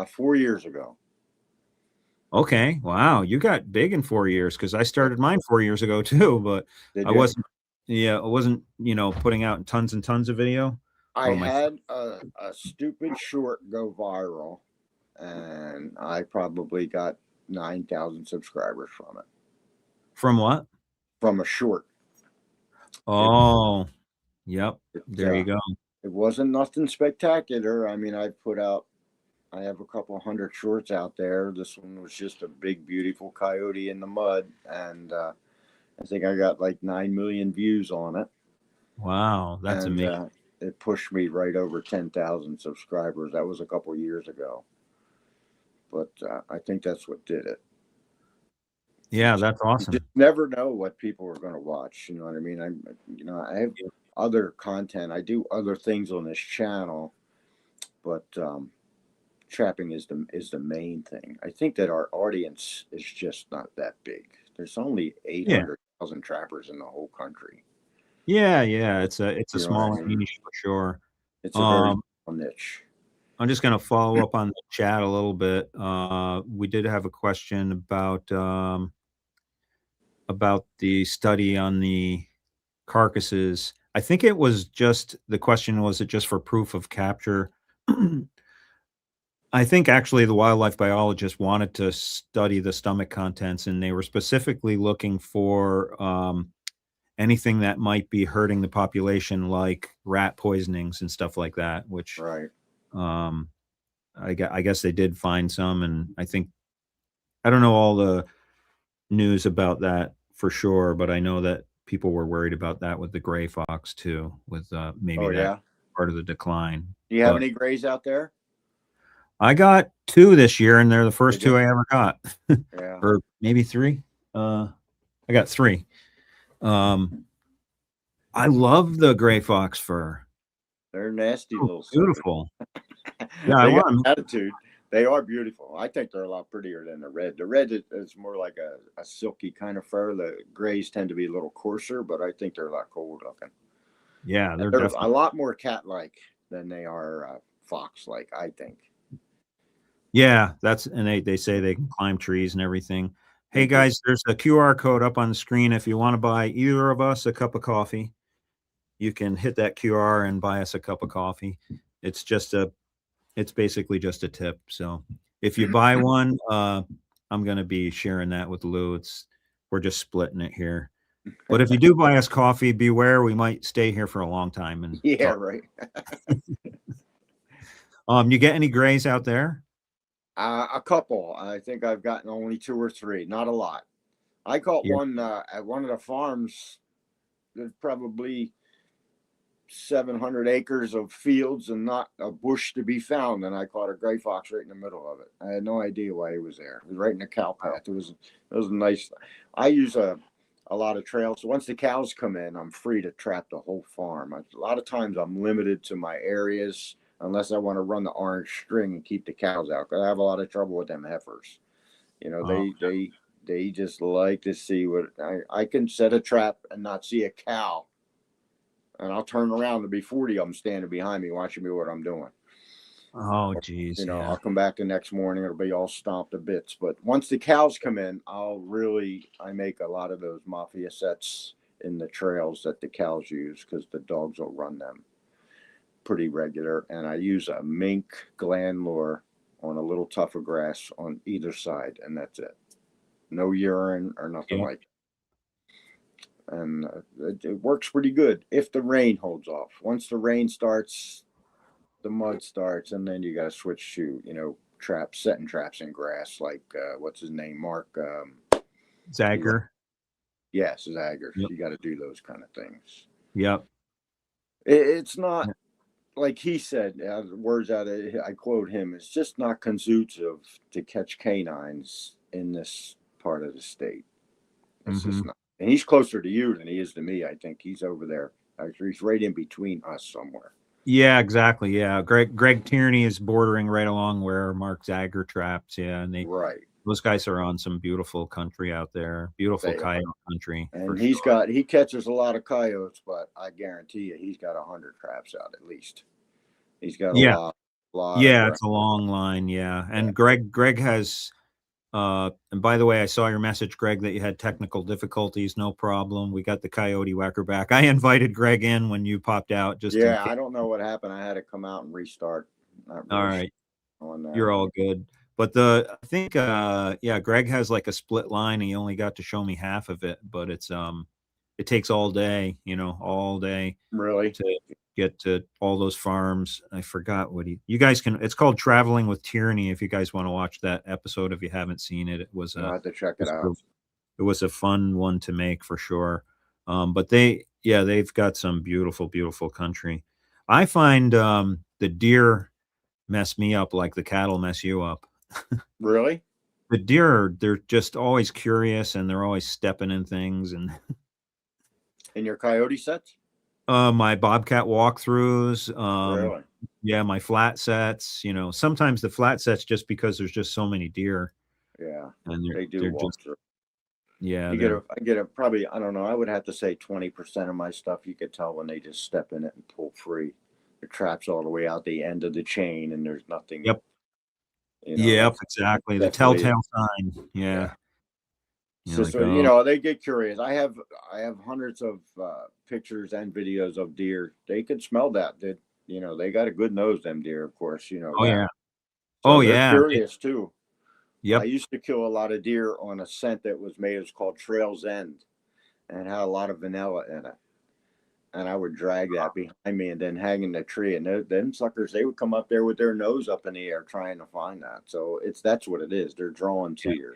S2: 4 years ago.
S1: Okay, wow, you got big in 4 years because I started mine 4 years ago too, but
S2: Did
S1: I
S2: you?
S1: wasn't yeah, I wasn't, putting out tons and tons of video.
S2: I
S1: Oh, my
S2: had a stupid short go viral, and I probably got 9,000 subscribers from it.
S1: From what?
S2: From a short. It
S1: Oh, yep,
S2: it
S1: there you go.
S2: it wasn't nothing spectacular. I mean, I have a couple hundred shorts out there. This one was just a big, beautiful coyote in the mud, and I think I got like 9 million views on it,
S1: Wow, that's
S2: and
S1: amazing.
S2: it pushed me right over 10,000 subscribers. That was a couple years ago, but I think that's what did it.
S1: Yeah, that's
S2: You just
S1: awesome.
S2: never know what people are going to watch. You know what I mean? I have
S1: Yep.
S2: other content. I do other things on this channel, but trapping is the main thing. I think that our audience is just not that big. There's only eight
S1: Yeah.
S2: hundred thousand trappers in the whole country.
S1: Yeah, yeah, it's a
S2: You know what I
S1: small
S2: mean?
S1: niche for sure.
S2: It's a very
S1: Um,
S2: small niche.
S1: I'm just gonna follow up on the chat a little bit. We did have a question about the study on the carcasses. I think it was just the question was it just for proof of capture? I think actually the wildlife biologist wanted to study the stomach contents, and they were specifically looking for anything that might be hurting the population, like rat poisonings and stuff like that. Which
S2: Right.
S1: um, I guess they did find some, and I don't know all the news about that for sure, but I know that people were worried about that with the gray fox too, with maybe
S2: Oh
S1: that
S2: yeah.
S1: part of the decline.
S2: Do you have
S1: But
S2: any grays out there?
S1: I got two this year, and they're the first
S2: Did you?
S1: two I ever got,
S2: Yeah.
S1: or maybe three. I got three. Um, I love the gray fox fur.
S2: They're nasty
S1: Oh,
S2: little suckers.
S1: beautiful. Yeah, I
S2: They got
S1: want 'em.
S2: attitude. They are beautiful. I think they're a lot prettier than the red. The red is more like a silky kind of fur. The grays tend to be a little coarser, but I think they're a lot cooler looking.
S1: Yeah,
S2: And
S1: they're
S2: they're a
S1: definitely
S2: lot more cat like than they are fox like, I think.
S1: Yeah, and they say they can climb trees and everything. Hey
S2: Interesting.
S1: guys, there's a QR code up on the screen. If you want to buy either of us a cup of coffee, you can hit that QR and buy us a cup of coffee. It's just it's basically just a tip. So if you buy one, I'm gonna be sharing that with Lou. We're just splitting it here. But if you do buy us coffee, beware, we might stay here for a long time and
S2: Yeah,
S1: talk.
S2: right.
S1: You get any grays out there?
S2: A couple. I think I've gotten only two or three, not a lot. I caught
S1: Yeah.
S2: one at one of the farms. There's probably 700 acres of fields and not a bush to be found. And I caught a gray fox right in the middle of it. I had no idea why he was there. It was right in the cow path. It was nice. I use a lot of trails. So once the cows come in, I'm free to trap the whole farm. A lot of times I'm limited to my areas unless I want to run the orange string and keep the cows out. Because I have a lot of trouble with them heifers. You know,
S1: Oh,
S2: they just like to see what I can set a trap and not see a cow, and I'll turn around and be 40 of them standing behind me watching me what I'm doing.
S1: oh, geez, yeah.
S2: I'll come back the next morning, it'll be all stomped to bits. But once the cows come in, I make a lot of those mafia sets in the trails that the cows use because the dogs will run them pretty regular. And I use a mink gland lure on a little tuft of grass on either side, and that's it. No urine or nothing
S1: Yeah.
S2: like that. And it works pretty good if the rain holds off. Once the rain starts, the mud starts, and then you got to switch to traps, setting traps in grass, like what's his name, Mark.
S1: Zagger.
S2: Yes, Zagger.
S1: Yep.
S2: You got to do those kind of things.
S1: Yep.
S2: It's not like he said. Words out of I quote him. It's just not conducive to catch canines in this part of the state. It's
S1: Mm-hmm.
S2: just not. And he's closer to you than he is to me. I think he's over there. Actually, he's right in between us somewhere.
S1: Yeah, exactly. Yeah. Greg Tierney is bordering right along where Mark Zagger traps. Yeah. And
S2: Right.
S1: those guys are on some beautiful country out there. Beautiful
S2: They
S1: coyote country for
S2: And
S1: sure.
S2: he catches a lot of coyotes, but I guarantee you he's got 100 traps out at least. He's got a
S1: Yeah.
S2: lot of
S1: Yeah.
S2: ground.
S1: It's a long line. Yeah.
S2: Yeah.
S1: And Greg has, and by the way, I saw your message, Greg, that you had technical difficulties. No problem. We got the Coyote Wacker back. I invited Greg in when you popped out just in
S2: Yeah,
S1: case.
S2: I don't know what happened. I had to come out and restart. Not
S1: All
S2: really sure
S1: right.
S2: on that.
S1: You're all good. But I think yeah, Greg has like a split line. He only got to show me half of it, but it takes all day, all day
S2: Really?
S1: to get to all those farms. I forgot what you guys it's called Traveling with Tyranny if you guys want to watch that episode if you haven't seen it. It was
S2: I'll have to check it out.
S1: it was a fun one to make for sure. But they've got some beautiful, beautiful country. I find the deer mess me up like the cattle mess you up.
S2: Really?
S1: The deer, they're just always curious and they're always stepping in things. And
S2: In your coyote sets?
S1: my bobcat walkthroughs,
S2: Really?
S1: yeah, my flat sets. Sometimes the flat sets just because there's just so many deer,
S2: Yeah.
S1: and
S2: They do
S1: they're
S2: walk
S1: just
S2: through.
S1: yeah,
S2: I get a probably, I don't know, I would have to say 20% of my stuff you could tell when they just step in it and pull free. The trap's all the way out the end of the chain and there's nothing,
S1: yep, yep,
S2: that's
S1: exactly the
S2: definitely,
S1: telltale sign. Yeah,
S2: yeah.
S1: you're like,
S2: So
S1: oh
S2: they get curious. I have hundreds of pictures and videos of deer. They can smell that. They got a good nose. Them deer, of course. You know
S1: oh
S2: that.
S1: yeah,
S2: So
S1: oh
S2: they're
S1: yeah,
S2: curious too. I
S1: yep,
S2: used to kill a lot of deer on a scent that was made. It was called Trail's End, and it had a lot of vanilla in it. And I would drag that behind me and then hang in the tree. And then suckers, they would come up there with their nose up in the air trying to find that. So that's what it is. They're drawn to your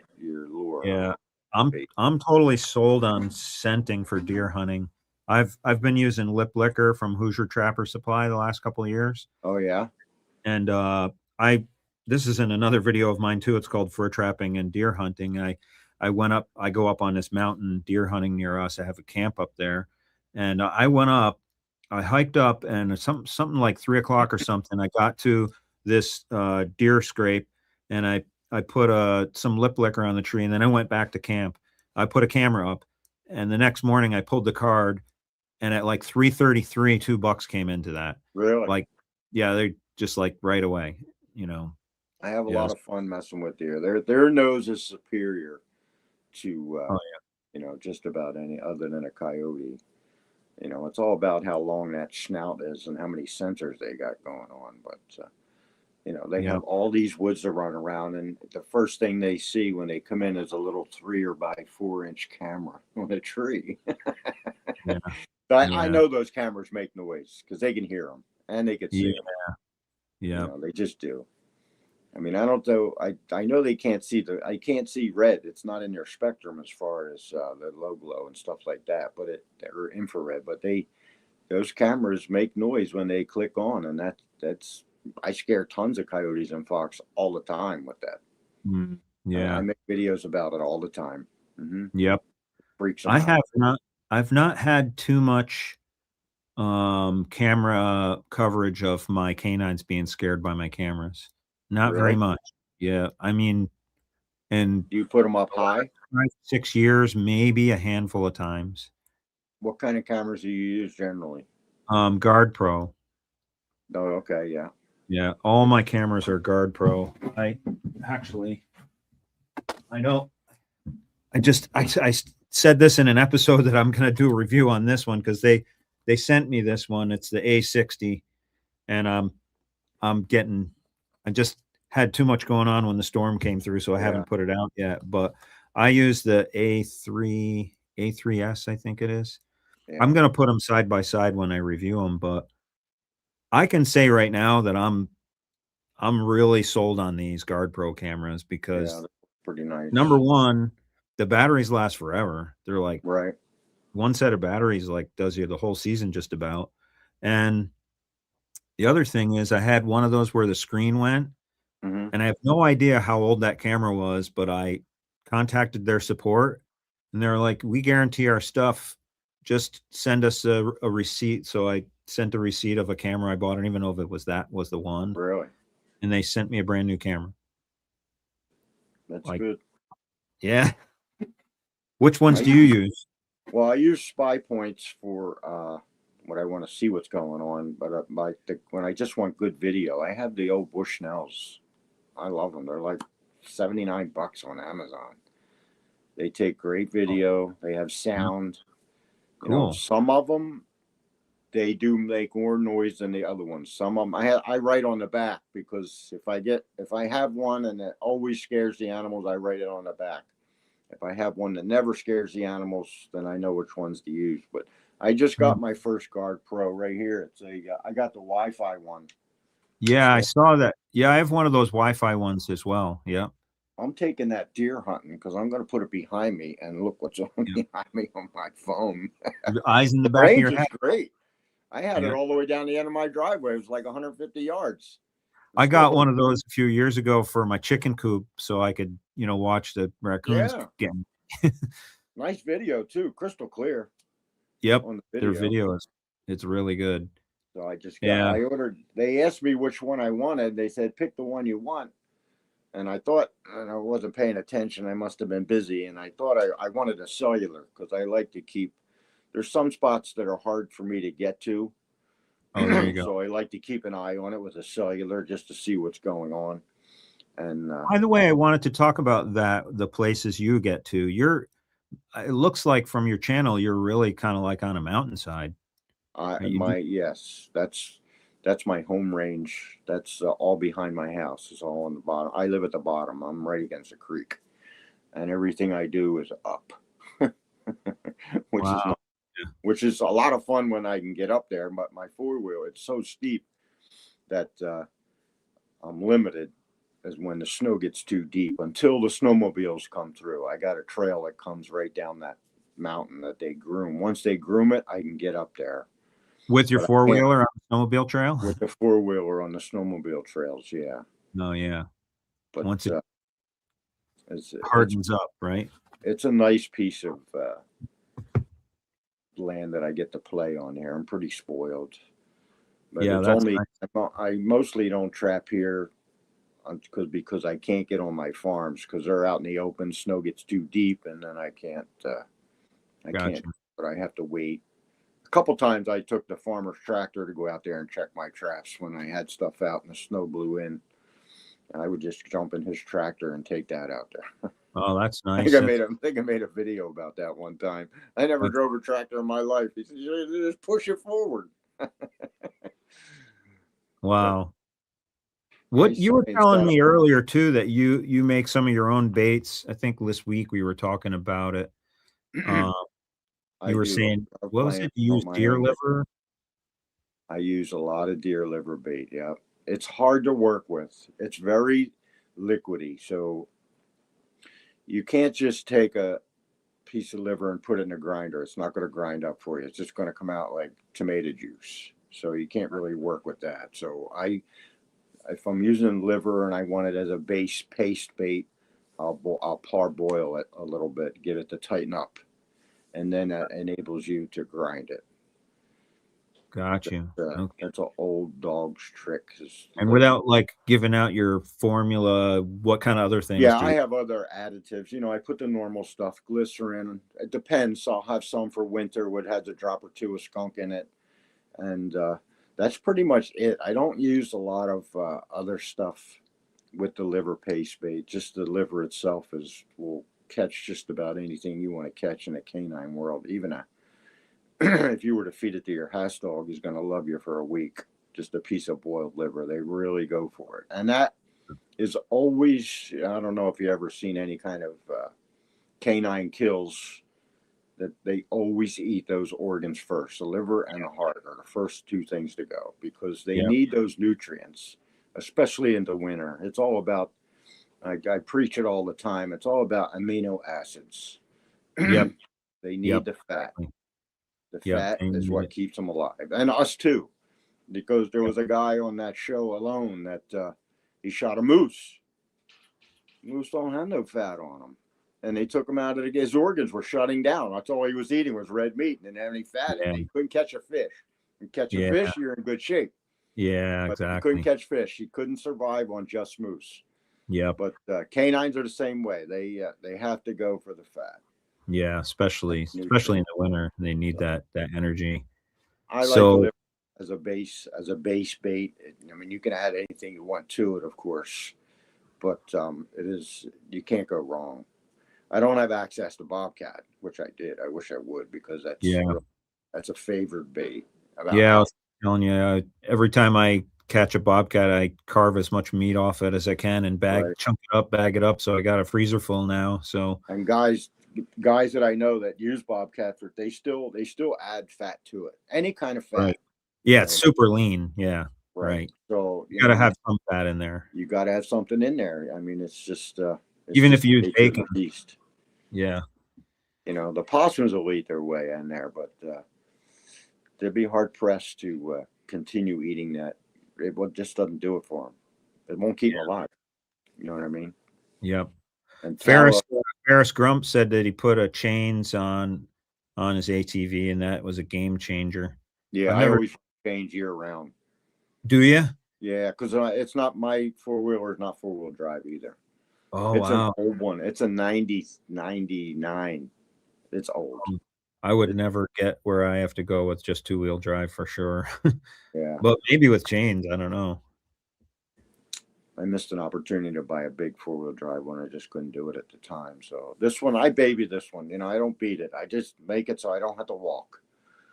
S2: lure.
S1: yeah.
S2: Or bait.
S1: I'm totally sold on scenting for deer hunting. I've been using lip liquor from Hoosier Trapper Supply the last couple of years,
S2: Oh yeah,
S1: and I this is in another video of mine too. It's called Fur Trapping and Deer Hunting. I go up on this mountain deer hunting near us. I have a camp up there, and I hiked up, and something like 3 o'clock or something. I got to this deer scrape, and I put some lip liquor on the tree, and then I went back to camp. I put a camera up, and the next morning I pulled the card, and at like 3:33, $2 came into that.
S2: really?
S1: Like, yeah, they just like right away, you know.
S2: I have a lot
S1: Yes.
S2: of fun messing with deer. Their nose is superior to
S1: Oh
S2: just about any other than a coyote. It's all about how long that snout is and how many sensors they got going on. But they
S1: yeah.
S2: have all these woods to run around, and the first thing they see when they come in is a little 3 or 4 inch camera on a tree.
S1: Yeah.
S2: So I
S1: Yeah.
S2: know those cameras make noise because they can hear them and they can see
S1: Yeah.
S2: them.
S1: Yeah.
S2: They just do. I mean, I don't know. I know they can't see I can't see red. It's not in their spectrum as far as the low glow and stuff like that. But or infrared. But those cameras make noise when they click on, and that's I scare tons of coyotes and fox all the time with that.
S1: Mm,
S2: I
S1: yeah.
S2: make videos about it all the time.
S1: Yep.
S2: Freaks them
S1: I
S2: out.
S1: have not. I've not had too much camera coverage of my canines being scared by my cameras. Not very
S2: Really?
S1: much. Yeah. I mean, in
S2: Do you put them up
S1: the last
S2: high?
S1: 5, 6 years, maybe a handful of times.
S2: What kind of cameras do you use generally?
S1: Guard Pro.
S2: Oh, okay, yeah.
S1: Yeah, all my cameras are Guard Pro. I actually, I know, I said this in an episode that I'm going to do a review on this one because they sent me this one. It's the A60, and I'm getting, I just had too much going on when the storm came through, so I
S2: Yeah,
S1: haven't put it out yet. But I use the A3S, I think it is. I'm
S2: yeah,
S1: going to put them side by side when I review them, but I can say right now that I'm really sold on these Guard Pro cameras
S2: yeah.
S1: because
S2: They're pretty
S1: number
S2: nice.
S1: one, the batteries last forever. They're like
S2: Right.
S1: one set of batteries like does you the whole season just about. And the other thing is I had one of those where the screen went,
S2: Mm-hmm.
S1: and I have no idea how old that camera was, but I contacted their support and they're like, "We guarantee our stuff. Just send us a receipt." So I sent a receipt of a camera I bought. I don't even know if it was that was the one.
S2: Really?
S1: And they sent me a brand new camera.
S2: That's
S1: Like,
S2: good.
S1: yeah. Which ones
S2: I
S1: do you use?
S2: Well, I use spy points for when I want to see what's going on, but when I just want good video, I have the old Bushnells. I love them. They're like $79 on Amazon. They take great
S1: Oh,
S2: video. They have
S1: yeah,
S2: sound.
S1: cool.
S2: Some of them they do make more noise than the other ones. Some of them I write on the back because if I have one and it always scares the animals, I write it on the back. If I have one that never scares the animals, then I know which ones to use. But I just got
S1: Mm.
S2: my first Guard Pro right here. I got the Wi-Fi one.
S1: Yeah, I
S2: So
S1: saw that. Yeah, I have one of those Wi-Fi ones as well. Yeah,
S2: I'm taking that deer hunting because I'm going to put it behind me and look what's on
S1: yeah.
S2: behind me on my phone.
S1: Your eyes in the
S2: The
S1: back of
S2: range
S1: your
S2: is
S1: head.
S2: great. I had it
S1: Yeah.
S2: all the way down the end of my driveway. It was like 150 yards.
S1: I
S2: It's
S1: got
S2: still,
S1: one of those a few years ago for my chicken coop so I could, watch the raccoons
S2: yeah,
S1: getting.
S2: nice video too, crystal clear
S1: Yep,
S2: on the
S1: their
S2: video.
S1: video is it's really good.
S2: So
S1: Yeah.
S2: I ordered, they asked me which one I wanted. They said, pick the one you want. And I thought, and I wasn't paying attention. I must have been busy. And I thought I wanted a cellular because I like to keep, there's some spots that are hard for me to get to.
S1: Oh, there you go.
S2: So I like to keep an eye on it with a cellular just to see what's going on. And
S1: By the way, I wanted to talk about the places you get to. It looks like from your channel, you're really kind of like on a mountainside. Are you do
S2: yes, that's my home range. That's all behind my house. It's all on the bottom. I live at the bottom. I'm right against a creek, and everything I do is up, which is
S1: wow.
S2: not, which is a lot of fun when I can get up there. But my four wheel, it's so steep that I'm limited as when the snow gets too deep until the snowmobiles come through. I got a trail that comes right down that mountain that they groom. Once they groom it, I can get up there,
S1: With your
S2: but I can't
S1: four-wheeler on the snowmobile trail?
S2: with the four wheeler on the snowmobile trails. Yeah,
S1: No, yeah.
S2: but
S1: Once it
S2: it's it's
S1: hardens up, right?
S2: it's a nice piece of land that I get to play on here. I'm pretty spoiled, but
S1: Yeah,
S2: it's
S1: that's
S2: only
S1: nice.
S2: I mostly don't trap here because I can't get on my farms because they're out in the open. Snow gets too deep, and then I can't.
S1: Gotcha.
S2: But I have to wait. A couple times I took the farmer's tractor to go out there and check my traps when I had stuff out and the snow blew in. I would just jump in his tractor and take that out there.
S1: Oh, that's
S2: I think
S1: nice.
S2: I think I made a video about that one time. I never
S1: That's
S2: drove a tractor in my life. He said, "You just push it forward." But
S1: wow. What
S2: nice
S1: you were
S2: science
S1: telling
S2: that.
S1: me earlier too that you make some of your own baits. I think this week we were talking about it. Uh,
S2: I
S1: you were
S2: do.
S1: saying,
S2: I love
S1: what was
S2: playing
S1: it? You use
S2: my
S1: deer
S2: own bait.
S1: liver?
S2: I use a lot of deer liver bait. Yeah, it's hard to work with. It's very liquidy, so you can't just take a piece of liver and put it in a grinder. It's not going to grind up for you. It's just going to come out like tomato juice. So you can't really work with that. So if I'm using liver and I want it as a base paste bait, I'll parboil it a little bit, get it to tighten up, and then that enables you to grind it.
S1: Got you. Okay.
S2: That's an old dog's trick.
S1: And
S2: Liver.
S1: without like giving out your formula, what kind of other things
S2: Yeah,
S1: do
S2: I
S1: you?
S2: have other additives. I put the normal stuff, glycerin. It depends. I'll have some for winter, which has a drop or two of skunk in it, and that's pretty much it. I don't use a lot of other stuff with the liver paste bait. Just the liver itself will catch just about anything you want to catch in a canine world. Even if you were to feed it to your house dog, he's going to love you for a week. Just a piece of boiled liver. They really go for it, and that is always. I don't know if you ever seen any kind of canine kills that they always eat those organs first. The liver and the heart are the first two things to go because they
S1: Yeah.
S2: need those nutrients, especially in the winter. It's all about, I preach it all the time, it's all about amino acids.
S1: Yep.
S2: They
S1: Yep.
S2: need the fat.
S1: Exactly.
S2: The
S1: Yep.
S2: fat
S1: They
S2: is
S1: need
S2: what
S1: it.
S2: keeps them alive, and us too. Because there
S1: Yep.
S2: was a guy on that show alone that he shot a moose. Moose don't have no fat on them. And they took him out of his organs were shutting down. That's all he was eating was red meat and didn't have any fat in it.
S1: Yeah.
S2: He couldn't catch a fish. You catch a
S1: Yeah.
S2: fish, you're in good shape.
S1: Yeah.
S2: But he couldn't
S1: Exactly.
S2: catch fish. He couldn't survive on just moose.
S1: Yep.
S2: But canines are the same way. They have to go for the fat,
S1: Yeah. Especially in
S2: nutrient.
S1: the winter, they need
S2: So
S1: that energy.
S2: I like the
S1: So
S2: liver as a base bait. I mean, you can add anything you want to it, of course, but it is you can't go wrong. I don't have access to Bobcat, which I did. I wish I would because
S1: yeah.
S2: that's a favored bait. About
S1: Yeah. I
S2: half.
S1: was telling you, every time I catch a bobcat, I carve as much meat off it as I can and
S2: Right.
S1: chunk it up, bag it up. So I got a freezer full now. So
S2: And guys that I know that use Bobcats, they still add fat to it. Any kind of
S1: right.
S2: fat,
S1: Yeah, it's super lean. Yeah.
S2: right.
S1: Right.
S2: So,
S1: You gotta have some fat in there.
S2: you got to have something in there. I mean, it's
S1: Even if
S2: just
S1: you use
S2: the nature of
S1: bacon.
S2: the beast.
S1: Yeah.
S2: The possums will eat their way in there, but they'd be hard pressed to continue eating that. Just doesn't do it for them. It won't keep them alive. You know what I mean?
S1: Yep.
S2: And tallow.
S1: Ferris Grump said that he put a chains on his ATV, and that was a game changer.
S2: Yeah,
S1: I've
S2: I
S1: never.
S2: always change year round.
S1: Do you?
S2: Yeah, because it's not my four wheeler is not 4-wheel drive either.
S1: Oh,
S2: It's an
S1: wow.
S2: old one. It's a 99. It's old.
S1: I would
S2: It,
S1: never get where I have to go with just two-wheel drive for sure.
S2: yeah,
S1: But maybe with chains, I don't know.
S2: I missed an opportunity to buy a big 4-wheel drive one. I just couldn't do it at the time. So this one, I baby this one. I don't beat it. I just make it so I don't have to walk.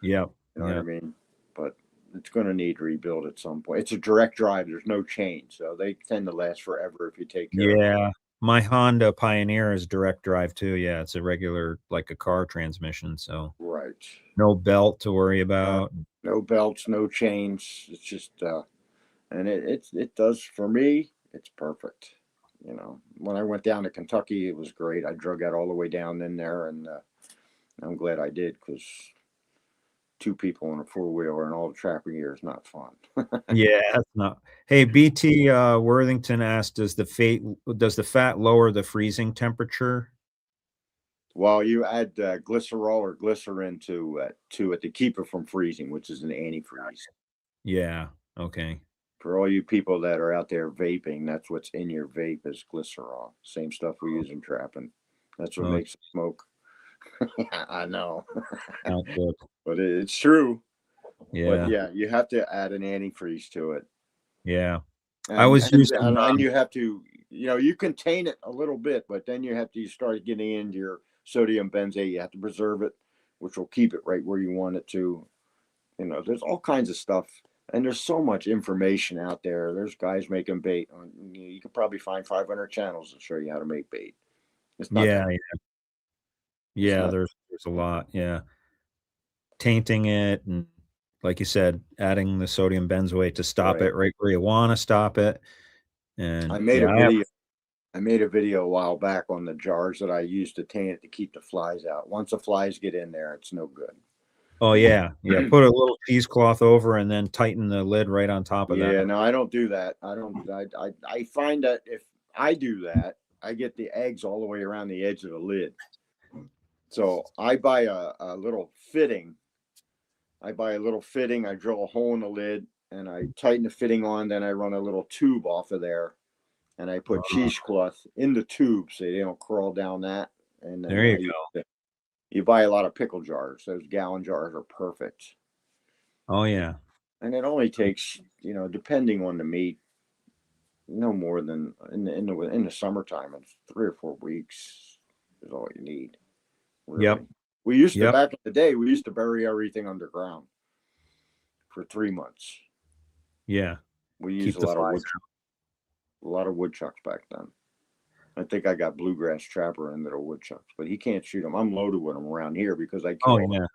S1: Yep.
S2: You know what I
S1: Yep.
S2: mean? But it's going to need rebuild at some point. It's a direct drive. There's no chain, so they tend to last forever if you take care of them.
S1: Yeah. My Honda Pioneer is direct drive too. Yeah, it's a regular like a car transmission, so
S2: Right.
S1: no belt to worry
S2: Uh,
S1: about.
S2: no belts, no chains. It's just and it does for me. It's perfect. When I went down to Kentucky, it was great. I drug out all the way down in there, and I'm glad I did because two people in a 4-wheeler and all the tracking gear is not fun.
S1: Yeah, that's not. Hey, BT Worthington asked, does the fat lower the freezing temperature?
S2: Well, you add glycerol or glycerin to it to keep it from freezing, which is an antifreeze.
S1: Yeah. Okay.
S2: For all you people that are out there vaping, that's what's in your vape is glycerol. Same stuff we use in trapping. That's what
S1: Oh,
S2: makes it smoke. I know,
S1: not good.
S2: but it's true. But
S1: Yeah.
S2: yeah, you have to add an antifreeze to it.
S1: Yeah. I was using
S2: and you have to, you contain it a little bit, but then you start getting into your sodium benzate. You have to preserve it, which will keep it right where you want it to. There's all kinds of stuff, and there's so much information out there. There's guys making bait. You could probably find 500 channels to show you how to make bait. It's not
S1: yeah,
S2: that. It's
S1: yeah,
S2: not.
S1: there's a lot, yeah. Tainting it and like you said, adding the sodium benzoate to stop
S2: Right.
S1: it right where you wanna stop it,
S2: I
S1: and
S2: made
S1: yeah,
S2: a
S1: I have
S2: video. I made a video a while back on the jars that I use to taint it to keep the flies out. Once the flies get in there, it's no good.
S1: oh, yeah, yeah, put a little cheesecloth over and then tighten the lid right on top of
S2: Yeah,
S1: that.
S2: no, I don't do that. I don't. I find that if I do that, I get the eggs all the way around the edge of the lid. So I buy a little fitting. I buy a little fitting. I drill a hole in the lid and I tighten the fitting on. Then I run a little tube off of there and I put
S1: Oh,
S2: cheesecloth in the tube so they don't crawl down that. And
S1: there
S2: then
S1: you go.
S2: you buy a lot of pickle jars. Those gallon jars are perfect.
S1: Oh, yeah.
S2: And it only takes, depending on the meat, no more than in the summertime. It's 3 or 4 weeks is all you need,
S1: Yep,
S2: really. We used to
S1: yep.
S2: back in the day. We used to bury everything underground for 3 months.
S1: Yeah,
S2: We used
S1: keep
S2: a
S1: the
S2: lot of
S1: flies
S2: woodchucks, a lot of woodchucks back then. I think I got bluegrass trapper into the woodchucks, but he can't shoot them. I'm loaded with them around here because
S1: oh, yeah,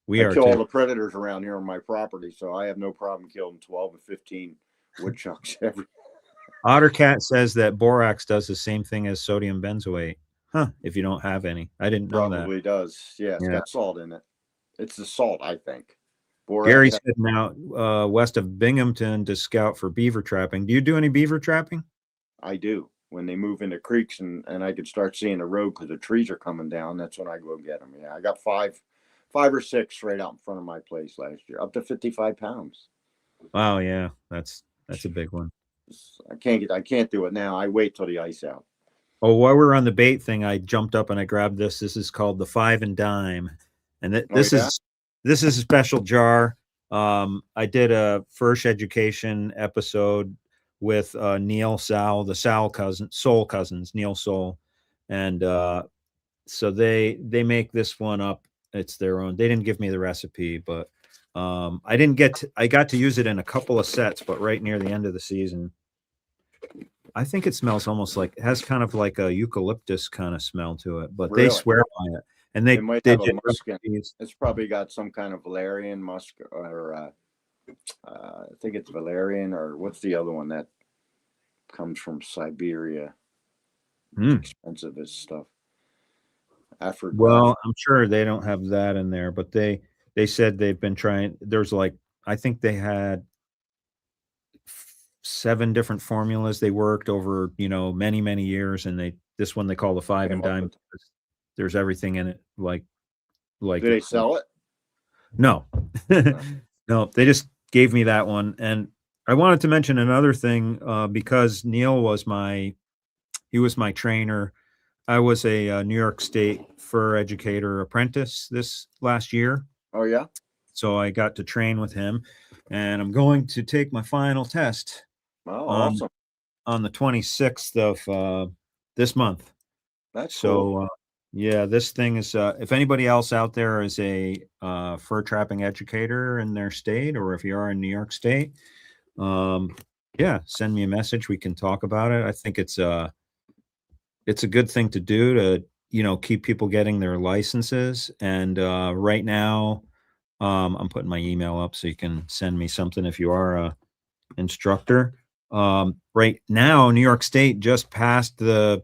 S1: we
S2: I
S1: are
S2: kill all
S1: too.
S2: the predators around here on my property, so I have no problem killing 12 and 15 woodchucks every.
S1: OtterCat says that borax does the same thing as sodium benzoate. Huh, if you don't have any. I didn't know that.
S2: Probably does. Yeah, it's
S1: Yeah.
S2: got salt in it. It's the salt, I think.
S1: Gary's
S2: Borax.
S1: heading out west of Binghamton to scout for beaver trapping. Do you do any beaver trapping?
S2: I do. When they move into creeks and I could start seeing the road because the trees are coming down, that's when I go get them. Yeah, I got five or six right out in front of my place last year, up to 55 pounds.
S1: Wow, yeah, that's a big one.
S2: I can't do it now. I wait till the ice out.
S1: Oh, while we're on the bait thing, I jumped up and I grabbed this. This is called the Five and Dime, and
S2: Oh yeah.
S1: this is a special jar. I did a First Education episode with Neil Sal, the Soul cousins, Neil Soul, and so they make this one up. It's their own. They didn't give me the recipe, but I got to use it in a couple of sets, but right near the end of the season. I think it smells almost like it has kind of like a eucalyptus kind of smell to it, but they
S2: Really?
S1: swear by it. And
S2: It might
S1: they
S2: have a
S1: did
S2: musk in it.
S1: recipes.
S2: It's probably got some kind of valerian musk or I think it's valerian or what's the other one that comes from Siberia? It's
S1: Mm.
S2: expensive as stuff. Africa.
S1: Well, I'm sure they don't have that in there, but they said they've been trying. There's like I think they had 7 different formulas they worked over, many years, and this one they call the Five and
S2: Came up
S1: Dime.
S2: with.
S1: Because there's everything in it, like
S2: Do they
S1: it's
S2: sell it?
S1: no,
S2: No.
S1: no. They just gave me that one, and I wanted to mention another thing because Neil was he was my trainer. I was a New York State fur educator apprentice this last year,
S2: Oh yeah.
S1: so I got to train with him, and I'm going to take my final test
S2: Oh,
S1: on
S2: awesome.
S1: on the 26th of this month.
S2: That's cool.
S1: So yeah, this thing is if anybody else out there is a fur trapping educator in their state, or if you are in New York State, um, yeah, send me a message. We can talk about it. I think it's a good thing to do to keep people getting their licenses. And right now, I'm putting my email up so you can send me something if you are a instructor. Right now, New York State just passed the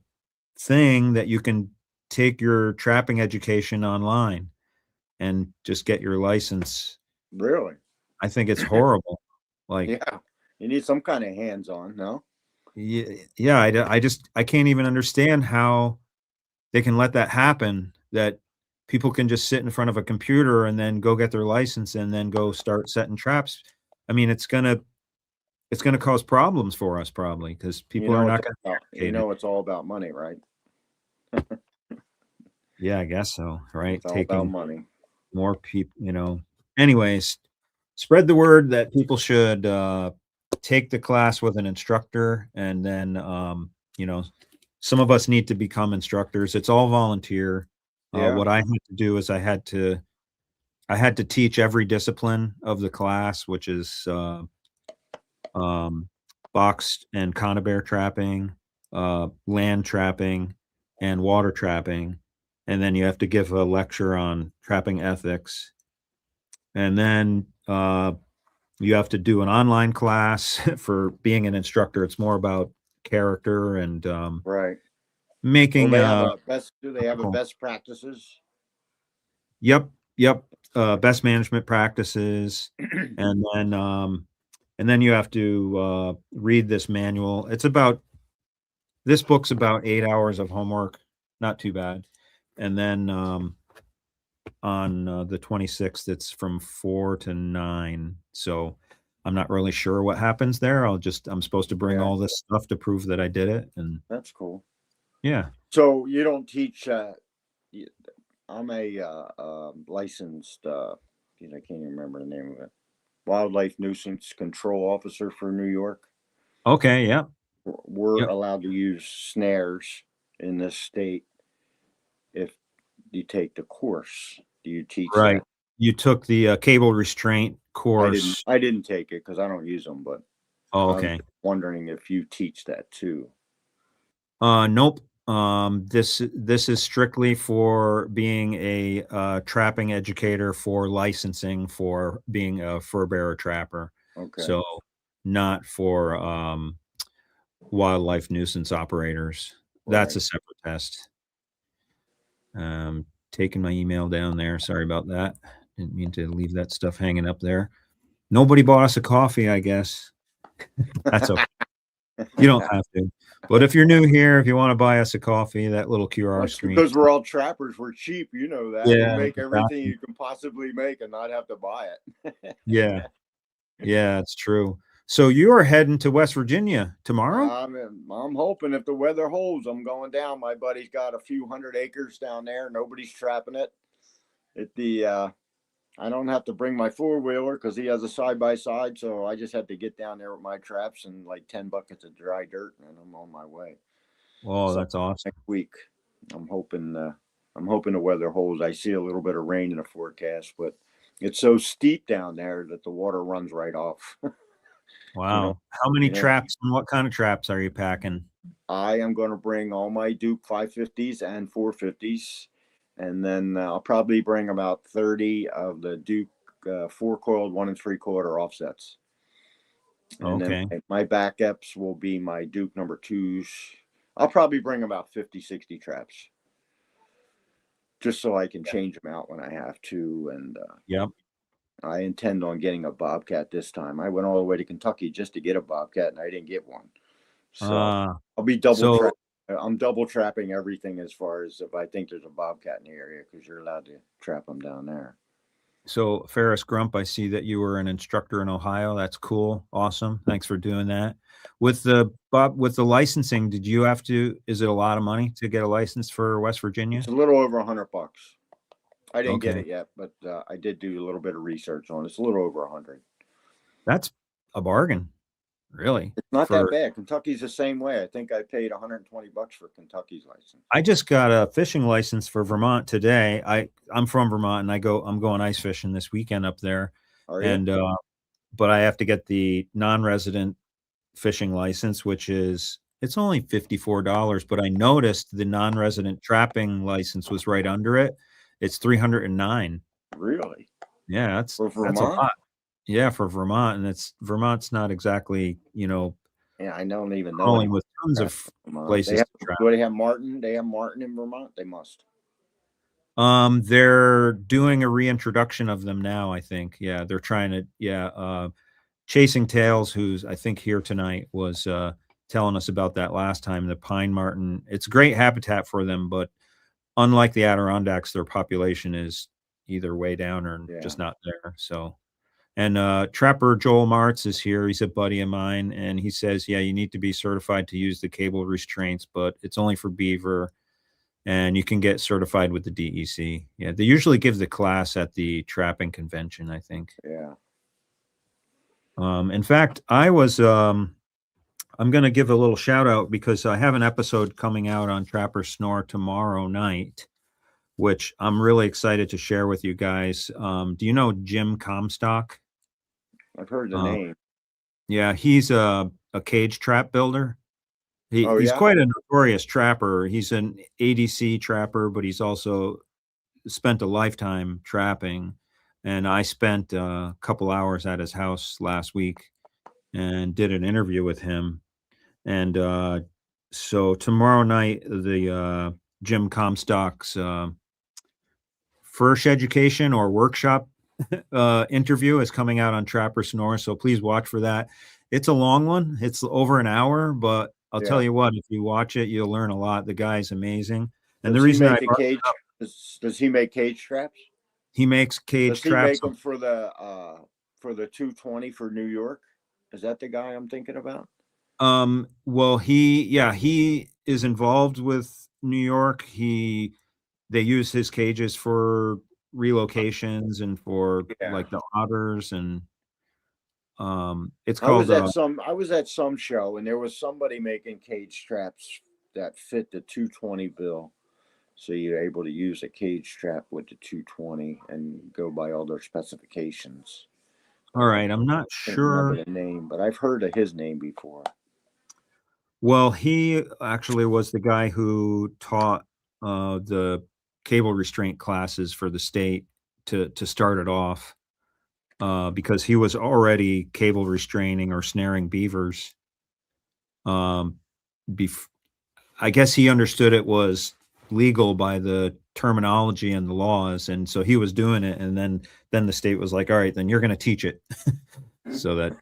S1: thing that you can take your trapping education online and just get your license.
S2: Really?
S1: I think it's horrible. Like,
S2: Yeah. You need some kind of hands on, no?
S1: yeah, yeah, I can't even understand how they can let that happen, that people can just sit in front of a computer and then go get their license and then go start setting traps. I mean, it's gonna cause problems for us probably because people are not gonna be educated.
S2: It's all about money, right?
S1: Yeah, I guess so, right?
S2: It's all about
S1: Taking
S2: money.
S1: more people, anyways, spread the word that people should take the class with an instructor, and then you know, some of us need to become instructors. It's all volunteer.
S2: Yeah.
S1: What I had to do is I had to teach every discipline of the class, which is um, box and conibear trapping, land trapping, and water trapping. And then you have to give a lecture on trapping ethics. And then you have to do an online class for being an instructor. It's more about character and
S2: Right. Well,
S1: making
S2: they have a best. Do they have a
S1: ethical.
S2: best practices?
S1: Yep, yep. Best management practices, and then you have to read this manual. This book's about 8 hours of homework, not too bad. And then on the 26th, it's from 4 to 9. So I'm not really sure what happens there. I'm supposed to bring
S2: Yeah,
S1: all this stuff to prove that I did it, and
S2: that's cool.
S1: yeah.
S2: So you don't teach. Y- I'm a licensed. I can't even remember the name of it. Wildlife nuisance control officer for New York.
S1: Okay. Yeah.
S2: We're
S1: Yep.
S2: allowed to use snares in this state if you take the course. Do you teach
S1: Right.
S2: that?
S1: You took the cable restraint
S2: I didn't.
S1: course.
S2: I didn't take it because I don't use them. But
S1: Oh,
S2: I was
S1: okay.
S2: wondering if you teach that too.
S1: Nope. This is strictly for being a trapping educator for licensing for being a fur bearer trapper.
S2: Okay.
S1: So not for wildlife nuisance operators. That's
S2: Right.
S1: a separate test. Taking my email down there. Sorry about that. Didn't mean to leave that stuff hanging up there. Nobody bought us a coffee, I guess. That's okay. You don't have to. But if you're new here, if you want to buy us a coffee, that little QR
S2: That's
S1: screen.
S2: because we're all trappers. We're cheap. You know that. We
S1: Yeah,
S2: make everything
S1: exactly.
S2: you can possibly make and not have to buy it.
S1: Yeah, yeah, it's true. So you are heading to West Virginia tomorrow?
S2: I'm hoping if the weather holds, I'm going down. My buddy's got a few hundred acres down there. Nobody's trapping it. I don't have to bring my four-wheeler because he has a side-by-side, so I just have to get down there with my traps and like 10 buckets of dry dirt, and I'm on my way.
S1: Oh,
S2: So
S1: that's awesome.
S2: next week, I'm hoping the weather holds. I see a little bit of rain in the forecast, but it's so steep down there that the water runs right off. you know,
S1: Wow. How many
S2: you know,
S1: traps and what kind of traps are you packing?
S2: I am going to bring all my Duke 550s and 450s, and then I'll probably bring about 30 of the Duke four-coiled 1 3/4 offsets. And then
S1: Okay.
S2: my backups will be my Duke number twos. I'll probably bring about 50, 60 traps just so I can change them out when I have to. And
S1: Yep.
S2: I intend on getting a Bobcat this time. I went all the way to Kentucky just to get a Bobcat, and I didn't get one. So
S1: Uh,
S2: I'll be double
S1: so
S2: trapping. I'm double trapping everything as far as if I think there's a Bobcat in the area because you're allowed to trap them down there.
S1: so Ferris Grump, I see that you were an instructor in Ohio. That's cool. Awesome. Thanks for doing that. With the licensing, is it a lot of money to get a license for West
S2: It's
S1: Virginia?
S2: a little over $100. I didn't get
S1: Okay.
S2: it yet, but I did do a little bit of research on it. It's a little over 100.
S1: That's a bargain, really.
S2: It's not that
S1: For
S2: bad. Kentucky's the same way. I think I paid $120 for Kentucky's license.
S1: I just got a fishing license for Vermont today. I'm from Vermont and I'm going ice fishing this weekend up there.
S2: Are you?
S1: And but I have to get the non-resident fishing license, which is it's only $54, but I noticed the non-resident trapping license was right under it. It's 309.
S2: Really?
S1: Yeah,
S2: For
S1: that's a
S2: Vermont?
S1: lot. Yeah, for Vermont, and Vermont's not exactly,
S2: Yeah, I don't even know
S1: crawling
S2: anyone
S1: with tons
S2: trapping
S1: of
S2: in Vermont.
S1: places to trap.
S2: Do they have martin? They have martin in Vermont. They must.
S1: They're doing a reintroduction of them now, I think. Yeah, they're trying to, yeah. Chasing Tails, who's I think here tonight, was telling us about that last time. The pine marten, it's great habitat for them, but unlike the Adirondacks, their population is either way down or
S2: Yeah.
S1: just not there. So, and Trapper Joel Martz is here. He's a buddy of mine, and he says, yeah, you need to be certified to use the cable restraints, but it's only for beaver, and you can get certified with the DEC. Yeah, they usually give the class at the trapping convention, I think.
S2: Yeah.
S1: In fact, I'm going to give a little shout out because I have an episode coming out on Trapper Snore tomorrow night, which I'm really excited to share with you guys. Do you know Jim Comstock?
S2: I've heard the
S1: Uh,
S2: name.
S1: yeah, he's a cage trap builder.
S2: Oh
S1: He's
S2: yeah,
S1: quite a notorious trapper. He's an ADC trapper, but he's also spent a lifetime trapping. And I spent a couple hours at his house last week and did an interview with him. And so tomorrow night, the Jim Comstock's first education or workshop interview is coming out on Trapper Snore. So please watch for that. It's a long one. It's over an hour, but I'll tell
S2: yeah.
S1: you what, if you watch it, you'll learn a lot. The guy's amazing. And the
S2: Does he
S1: reason I
S2: make a
S1: brought
S2: cage? Does he make cage traps?
S1: he makes cage
S2: Does he
S1: traps.
S2: make them for the 220 for New York? Is that the guy I'm thinking about?
S1: Well, he is involved with New York. They use his cages for relocations and for
S2: Yeah.
S1: like the otters and it's called
S2: I was at some show and there was somebody making cage traps that fit the 220 bill. So you're able to use a cage trap with the 220 and go by all their specifications.
S1: all right, I'm not
S2: Can't remember
S1: sure.
S2: the name, but I've heard of his name before.
S1: Well, he actually was the guy who taught the cable restraint classes for the state to start it off because he was already cable restraining or snaring beavers. Um, bef- I guess he understood it was legal by the terminology and the laws, and so he was doing it. And then the state was like, "All right, then you're going to teach it, so that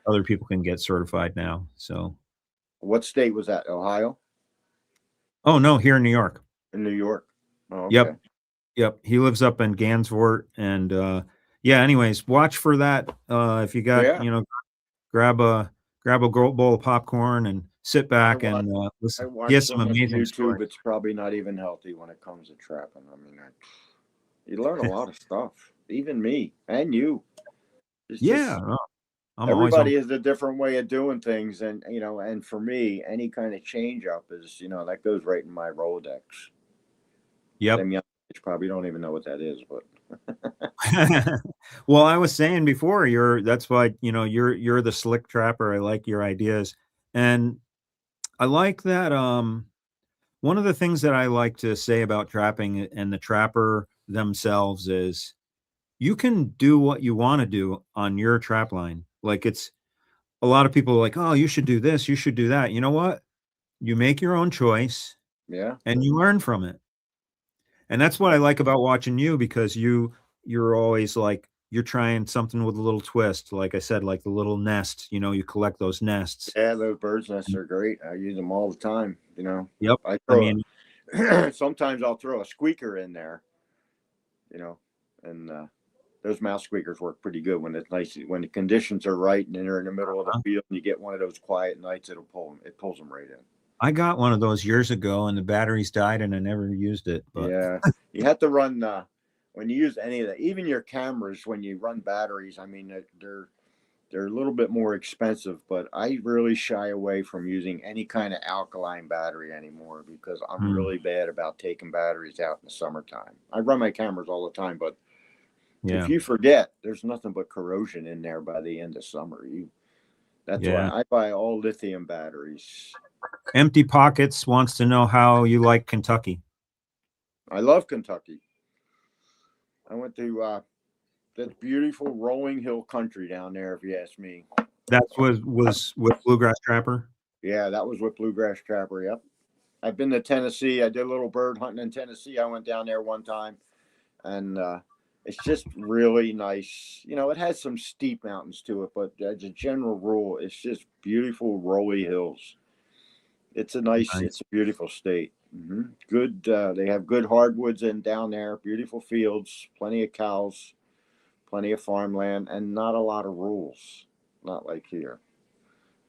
S1: other people can get certified now." So,
S2: What state was that? Ohio?
S1: oh no, here in New York.
S2: In New York? Oh, okay.
S1: Yep, yep. He lives up in Gansevoort, and yeah. Anyways, watch for that. If you got,
S2: Yeah.
S1: grab a bowl of popcorn and sit
S2: I
S1: back
S2: watch
S1: and
S2: I
S1: listen. He
S2: watch
S1: has
S2: so
S1: some
S2: much
S1: amazing
S2: YouTube.
S1: stories.
S2: It's probably not even healthy when it comes to trapping. I mean, you learn a lot of stuff. Even me and you. It's
S1: Yeah,
S2: just
S1: no, I'm always on.
S2: everybody has a different way of doing things, and and for me, any kind of change up is that goes right in my Rolodex.
S1: Yep.
S2: Them young kids probably don't even know what that is, but
S1: Well, I was saying before, that's why, you're the slick trapper. I like your ideas. And I like that one of the things that I like to say about trapping and the trapper themselves is you can do what you want to do on your trap line. Like it's a lot of people are like, "Oh, you should do this, you should do that." You know what? You make your own choice
S2: yeah,
S1: and you learn from it. And that's what I like about watching you because you're always like you're trying something with a little twist. Like I said, like the little nest, you collect those nests.
S2: yeah, those birds nests are great. I use them all the time.
S1: Yep.
S2: I
S1: I
S2: throw
S1: mean,
S2: sometimes I'll throw a squeaker in there, you know, and those mouse squeakers work pretty good when it's nice when the conditions are right and you're in the middle of the field and you get one of those quiet nights. It pulls them right in.
S1: I got one of those years ago and the batteries died and I never used it. But
S2: Yeah, you have to run when you use any of that, even your cameras. When you run batteries, I mean they're a little bit more expensive, but I really shy away from using any kind of alkaline battery anymore because I'm
S1: mm,
S2: really bad about taking batteries out in the summertime. I run my cameras all the time, but if
S1: yeah,
S2: you forget, there's nothing but corrosion in there by the end of summer. That's why
S1: yeah.
S2: I buy all lithium batteries.
S1: Empty Pockets wants to know how you like Kentucky.
S2: I love Kentucky. I went to that beautiful rolling hill country down there, if you ask me.
S1: That was with Bluegrass Trapper.
S2: Yeah, that was with Bluegrass Trapper. Yep. I've been to Tennessee. I did a little bird hunting in Tennessee. I went down there one time, and it's just really nice. It has some steep mountains to it, but as a general rule, it's just beautiful rolly hills.
S1: Nice.
S2: It's a beautiful state. Good. They have good hardwoods in down there. Beautiful fields, plenty of cows, plenty of farmland, and not a lot of rules. Not like here.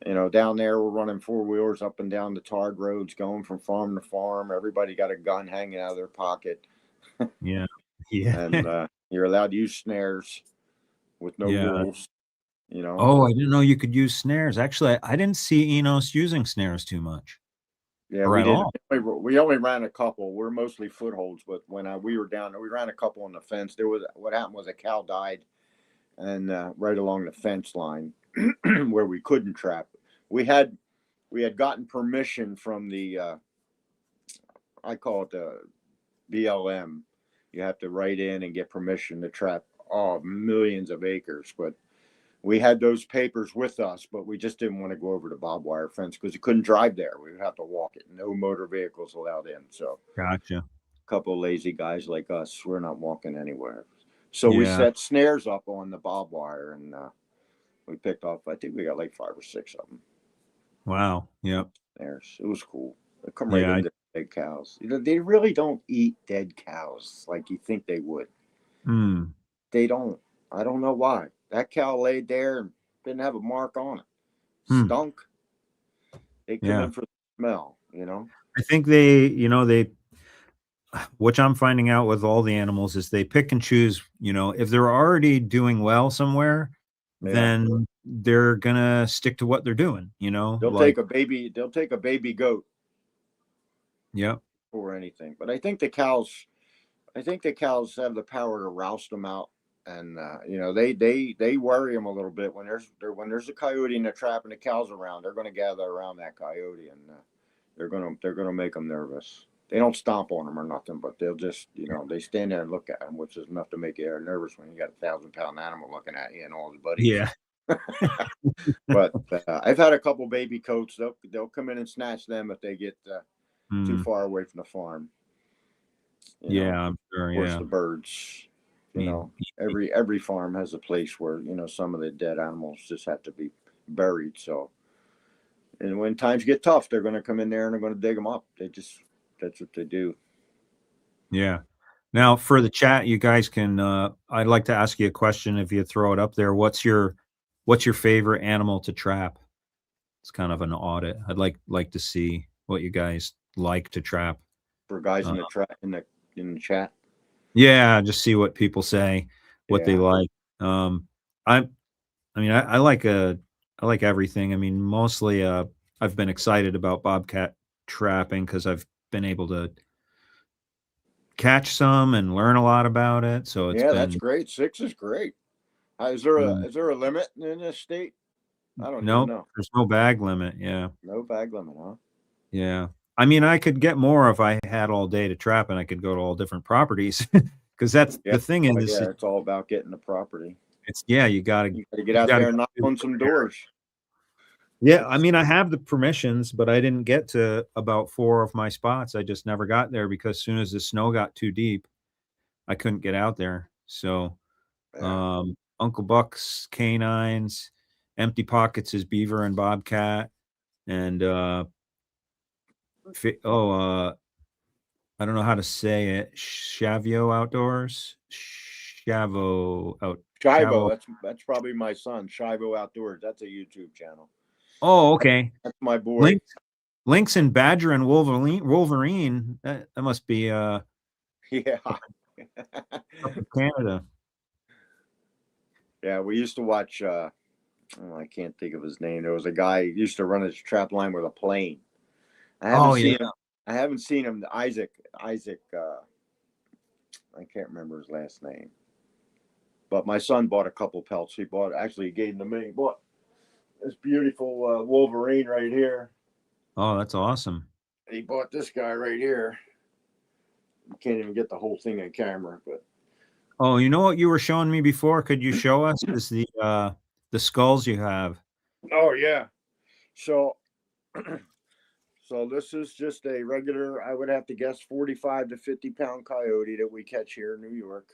S2: Down there we're running four wheelers up and down the tarred roads, going from farm to farm. Everybody got a gun hanging out of their pocket,
S1: Yeah. Yeah.
S2: and you're allowed to use snares with no
S1: Yeah.
S2: rules. You know.
S1: Oh, I didn't know you could use snares. Actually, I didn't see Enos using snares too much
S2: Yeah,
S1: or
S2: we
S1: at
S2: didn't.
S1: all.
S2: We only ran a couple. We're mostly footholds, but when we were down there, we ran a couple on the fence. There was what happened was a cow died, and right along the fence line where we couldn't trap. We had we had gotten permission from the I call it the BLM. You have to write in and get permission to trap millions of acres, but we had those papers with us, but we just didn't want to go over the barbed wire fence because you couldn't drive there. We would have to walk it. No motor vehicles allowed in. So
S1: Gotcha.
S2: a couple of lazy guys like us, we're not walking anywhere. So we
S1: Yeah.
S2: set snares up on the barbed wire, and we picked off. I think we got like 5 or 6 of them.
S1: Wow. Yep.
S2: Snares. It was cool. They come right
S1: Yeah.
S2: into dead cows. You know, they really don't eat dead cows like you think they would.
S1: Mm,
S2: They don't. I don't know why. That cow laid there and didn't have a mark on it.
S1: hmm.
S2: Stunk. They come
S1: Yeah.
S2: in for the smell, you know?
S1: I think they, which I'm finding out with all the animals is they pick and choose, if they're already doing well somewhere,
S2: Yeah.
S1: then they're gonna stick to what they're doing, like,
S2: They'll take a baby goat
S1: yep.
S2: or anything. But I think the cows have the power to roust them out. And they worry them a little bit when there's a coyote in the trap and the cows around. They're going to gather around that coyote, and they're gonna make them nervous. They don't stomp on them or nothing, but they'll just they stand there and look at them, which is enough to make you nervous when you got a 1,000-pound animal looking at you and all his buddies.
S1: Yeah.
S2: But I've had a couple baby coats. They'll come in and snatch them if they get too
S1: Mm,
S2: far away from the farm.
S1: yeah,
S2: Of
S1: I'm sure.
S2: course,
S1: Yeah.
S2: the birds.
S1: I mean,
S2: Every farm has a place where some of the dead animals just have to be buried. So, and when times get tough, they're going to come in there and they're going to dig them up. That's what they do.
S1: yeah. Now for the chat, you guys can I'd like to ask you a question if you throw it up there. What's your favorite animal to trap? It's kind of an audit. I'd like to see what you guys like to trap.
S2: For guys
S1: Uh,
S2: in the chat.
S1: yeah, just see what people say, what they
S2: Yeah,
S1: like. Um, I I mean, I like everything. I mean, mostly, I've been excited about bobcat trapping because I've been able to catch some and learn a lot about it. So it's
S2: yeah, that's
S1: been
S2: great. 6 is great.
S1: mm,
S2: Is there a limit in this state? I don't even
S1: nope,
S2: know.
S1: there's no bag limit. Yeah,
S2: No bag limit, huh?
S1: yeah. I mean, I could get more if I had all day to trap, and I could go to all different properties. Because that's
S2: Yeah,
S1: the thing is,
S2: yeah. It's all about getting the property.
S1: it's yeah, you gotta
S2: You got to get
S1: you
S2: out
S1: gotta
S2: there and knock
S1: be
S2: on some
S1: prepared.
S2: doors.
S1: Yeah, I
S2: It's
S1: mean, I have the permissions, but I didn't get to about 4 of my spots. I just never got there because as soon as the snow got too deep, I couldn't get out there. So,
S2: yeah.
S1: Uncle Buck's canines, Empty Pockets is beaver and bobcat, and I don't know how to say it. Shavio Outdoors,
S2: Shivo,
S1: Shavo.
S2: that's probably my son. Shivo Outdoors. That's a YouTube channel.
S1: Oh, okay.
S2: That's my boy.
S1: Lynx, Lynx and Badger and Wolverine. That must be
S2: Yeah.
S1: up in Canada.
S2: Yeah, we used to watch oh, I can't think of his name. There was a guy who used to run his trap line with a plane. I haven't
S1: Oh
S2: seen
S1: yeah.
S2: him. I haven't seen him. Isaac. I can't remember his last name. But my son bought a couple pelts. He gave them to me. He bought this beautiful Wolverine right here.
S1: Oh, that's awesome.
S2: He bought this guy right here. You can't even get the whole thing on camera, but
S1: Oh, you know what you were showing me before? Could you show us? Is the skulls you have?
S2: oh yeah. So so this is just a regular, I would have to guess 45 to 50 pound coyote that we catch here in New York.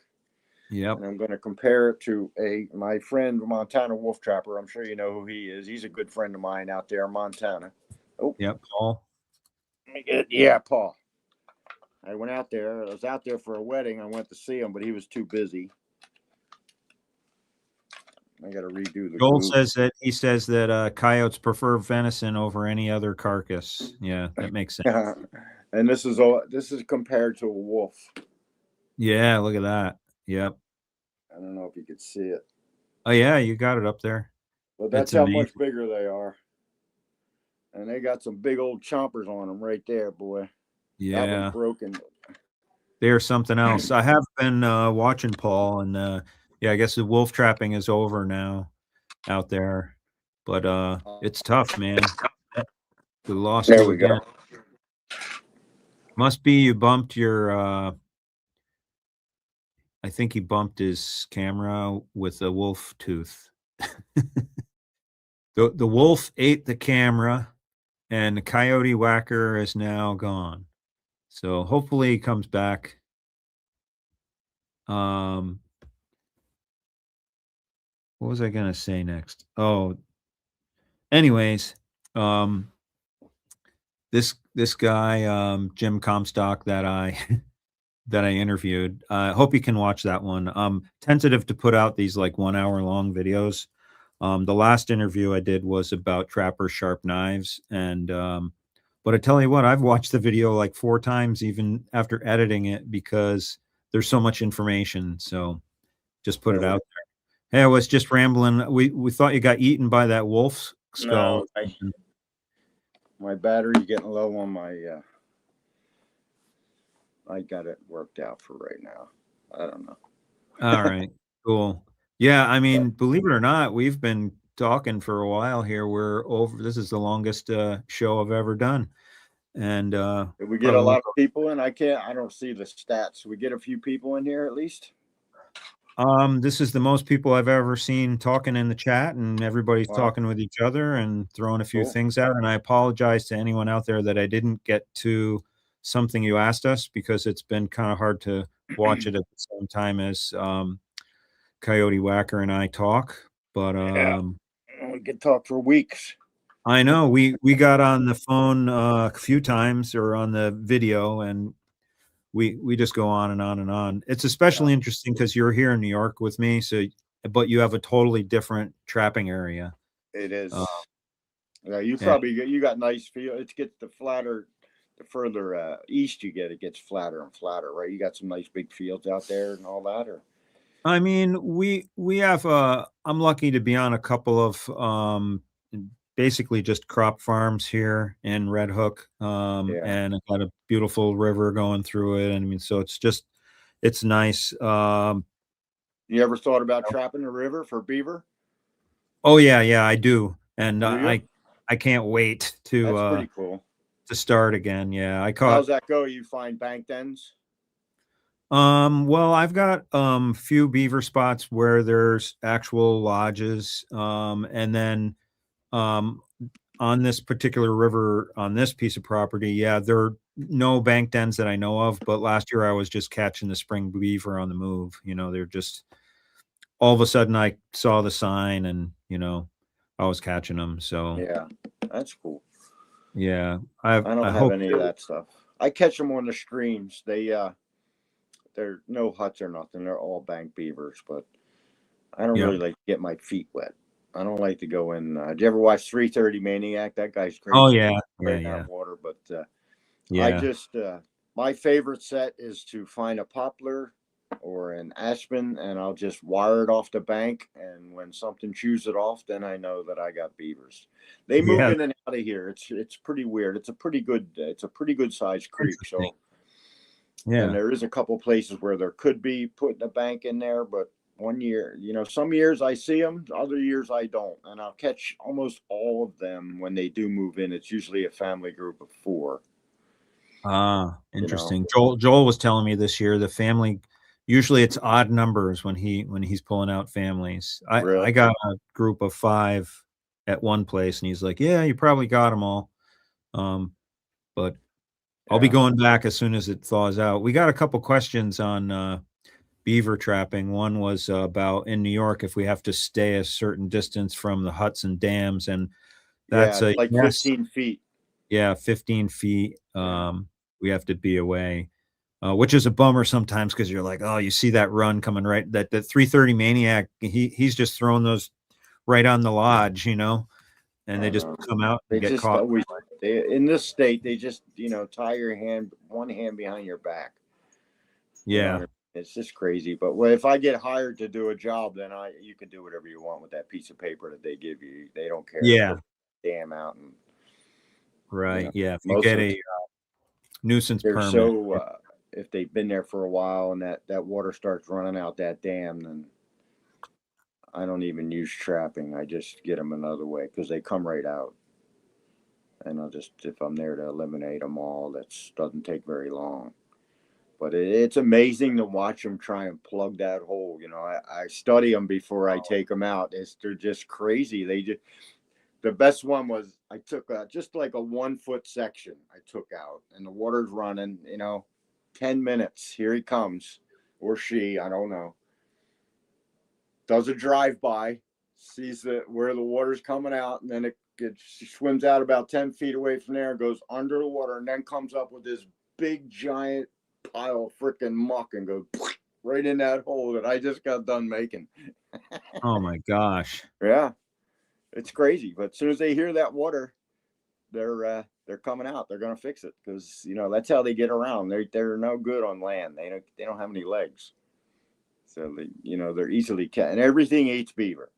S1: Yep.
S2: And I'm going to compare it to my friend Montana Wolf Trapper. I'm sure you know who he is. He's a good friend of mine out there in Montana. Oh,
S1: Yep. Paul.
S2: yeah, Paul. I went out there. I was out there for a wedding. I went to see him, but he was too busy. I got to redo the
S1: Joel
S2: glue.
S1: he says that coyotes prefer venison over any other carcass. Yeah, that makes sense.
S2: And this is compared to a wolf.
S1: Yeah, look at that. Yep.
S2: I don't know if you could see it.
S1: Oh yeah, you got it up there.
S2: But
S1: It's
S2: that's how
S1: amazing.
S2: much bigger they are. And they got some big old chompers on them right there, boy. That one's
S1: Yeah,
S2: broken.
S1: they're something else. I have been watching Paul, and yeah, I guess the wolf trapping is over now out there, but it's tough, man. We lost
S2: There
S1: you
S2: we go.
S1: again. Must be you bumped your I think he bumped his camera with a wolf tooth. The wolf ate the camera, and the coyote whacker is now gone. So hopefully he comes back. Um, what was I gonna say next? Oh, anyways, um, this guy, Jim Comstock that I that I interviewed. I hope you can watch that one. Tentative to put out these like 1 hour long videos. The last interview I did was about Trapper Sharp Knives, and but I tell you what, I've watched the video like 4 times, even after editing it, because there's so much information. So just put it
S2: There we
S1: out there. Hey, I was just rambling. We thought you got eaten by that wolf's skull.
S2: No, my battery's getting low on my. I got it worked out for right now. I don't know.
S1: All right, cool. Yeah, I
S2: But
S1: mean, believe it or not, we've been talking for a while here. We're over. This is the longest show I've ever done, and
S2: did we get a
S1: probably.
S2: lot of people in? I can't. I don't see the stats. We get a few people in here at least.
S1: This is the most people I've ever seen talking in the chat, and everybody's
S2: Wow,
S1: talking with each other and throwing a few
S2: cool.
S1: things out. And I apologize to anyone out there that I didn't get to something you asked us, because it's been kind of hard to watch it at the same time as Coyote Whacker and I talk. But
S2: Yeah, we could talk for weeks.
S1: I know we got on the phone a few times, or on the video, and we just go on and on and on. It's
S2: Yeah,
S1: especially interesting because you're here in New York with me, so but you have a totally different trapping area.
S2: it
S1: Uh,
S2: is. Yeah, you
S1: and
S2: probably you got nice feel. It gets the flatter, the further east you get, it gets flatter and flatter, right? You got some nice big fields out there and all that, or
S1: I mean, we have I'm lucky to be on a couple of basically just crop farms here in Red Hook,
S2: yeah.
S1: and it's got a beautiful river going through it. I mean, so it's nice.
S2: You ever thought about trapping the river for beaver?
S1: Oh yeah, yeah, I do, and
S2: Do you?
S1: I can't wait
S2: That's pretty cool.
S1: to start again. Yeah, I
S2: How's
S1: caught.
S2: that go? You find banked ends?
S1: Well, I've got few beaver spots where there's actual lodges, and then um on this particular river, on this piece of property, yeah, there are no bank dens that I know of. But last year I was just catching the spring beaver on the move. They're just all of a sudden I saw the sign, and I was catching them. So
S2: Yeah, that's cool.
S1: yeah, I
S2: I don't
S1: I
S2: have
S1: hope
S2: any of
S1: to.
S2: that stuff. I catch them on the streams. They're no huts or nothing. They're all bank beavers, but I don't
S1: Yeah.
S2: really like to get my feet wet. I don't like to go in. Did you ever watch 3:30 Maniac? That guy's
S1: Oh
S2: crazy
S1: yeah, yeah,
S2: right now
S1: yeah,
S2: in water. But I
S1: yeah.
S2: just my favorite set is to find a poplar or an aspen, and I'll just wire it off the bank. And when something chews it off, then I know that I got beavers. They move
S1: Yeah,
S2: in and out of here. It's pretty weird. It's a pretty good sized creek.
S1: interesting.
S2: So, and
S1: Yeah.
S2: there is a couple places where there could be putting a bank in there, but one year, some years I see them, other years I don't, and I'll catch almost all of them when they do move in. It's usually a family group of four.
S1: Ah,
S2: You know,
S1: interesting. Joel was telling me this year the family, usually it's odd numbers when he's pulling out families. I
S2: really.
S1: got a group of 5 at one place, and he's like, "Yeah, you probably got them all." Um, but I'll be
S2: Yeah.
S1: going back as soon as it thaws out. We got a couple questions on beaver trapping. One was about in New York if we have to stay a certain distance from the huts and dams, and
S2: Yeah,
S1: that's
S2: it's
S1: a
S2: like
S1: yes.
S2: 15 feet.
S1: Yeah, 15 feet.
S2: Yeah.
S1: We have to be away, which is a bummer sometimes, because you're like, oh, you see that run coming right. That 330 maniac. He's just throwing those right on the lodge, and they
S2: I
S1: just
S2: know.
S1: come out
S2: They
S1: and get
S2: just
S1: caught.
S2: always they in this state they just tie your hand one hand behind your back. You know what I
S1: Yeah,
S2: mean? It's just crazy. But if I get hired to do a job, then you can do whatever you want with that piece of paper that they give you. They don't care.
S1: Yeah.
S2: Put the dam out, and
S1: Right. Yeah. If you
S2: most
S1: get
S2: of the
S1: a nuisance
S2: they're
S1: permit.
S2: so if they've been there for a while and that water starts running out that dam, then I don't even use trapping. I just get them another way because they come right out. And I'll just, if I'm there to eliminate them all, that doesn't take very long. But it's amazing to watch them try and plug that hole. I study them before I take them out. They're just crazy. The best one was I took just like a 1 foot section I took out, and the water's running. 10 minutes. Here he comes, or she, I don't know. Does a drive by, sees where the water's coming out, and then she swims out about 10 feet away from there, goes under the water, and then comes up with this big giant pile of freaking muck and goes right in that hole that I just got done making.
S1: Oh my gosh.
S2: Yeah, it's crazy. But as soon as they hear that water, they're coming out. They're gonna fix it because that's how they get around. They're no good on land. They don't have any legs, so they're easily catch, and everything eats beaver.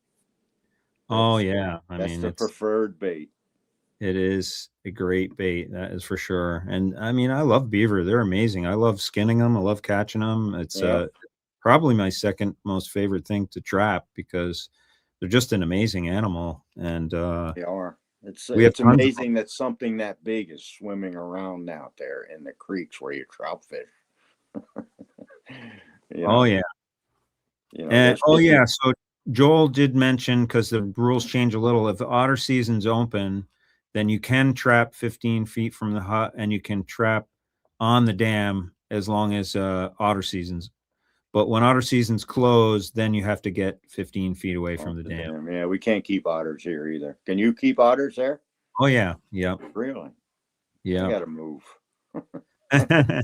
S1: Oh yeah. I
S2: That's
S1: mean,
S2: the preferred bait.
S1: it is a great bait. That is for sure. And I mean, I love beaver. They're amazing. I love skinning them. I love catching them. It's
S2: Yeah,
S1: probably my second most favorite thing to trap because they're just an amazing animal. And
S2: they are. It's
S1: we have
S2: it's
S1: tons of them.
S2: amazing that something that big is swimming around out there in the creeks where you trout fish. you
S1: Oh
S2: know,
S1: yeah. And
S2: those
S1: oh
S2: fish.
S1: yeah, so Joel did mention because the rules change a little. If the otter season's open, then you can trap 15 feet from the hut, and you can trap on the dam as long as otter seasons. But when otter season's closed, then you have to get 15 feet away
S2: Oh,
S1: from the dam.
S2: damn. Yeah, we can't keep otters here either. Can you keep otters there?
S1: Oh yeah, yep,
S2: Really? I
S1: yep.
S2: got to move. Yeah.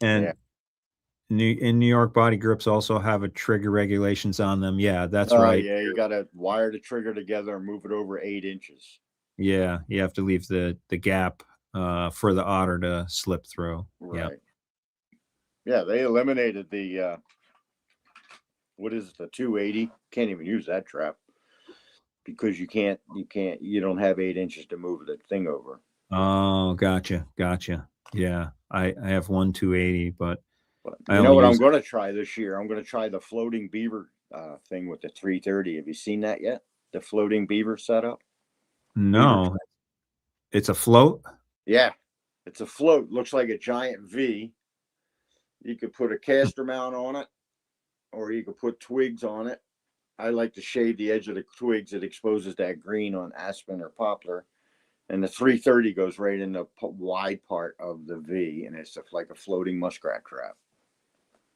S1: And in New York, body grips also have a trigger regulations on them. Yeah, that's
S2: Oh,
S1: right.
S2: yeah. You got to wire the trigger together and move it over 8 inches.
S1: Yeah, you have to leave the gap for the otter to slip through. Yep.
S2: Right. Yeah, they eliminated what is it, the 280? Can't even use that trap because you don't have 8 inches to move the thing over.
S1: Oh, gotcha, gotcha. Yeah, I have one 280, but
S2: But
S1: I
S2: you know
S1: only
S2: what I'm
S1: use
S2: going to try this year? I'm going to try the floating beaver thing with the 330. Have you seen that yet? The floating beaver setup? Beaver.
S1: no, it's a float.
S2: Yeah, it's a float. Looks like a giant V. You could put a caster mount on it, or you could put twigs on it. I like to shave the edge of the twigs. It exposes that green on aspen or poplar. And the 330 goes right in the wide part of the V, and it's like a floating muskrat trap.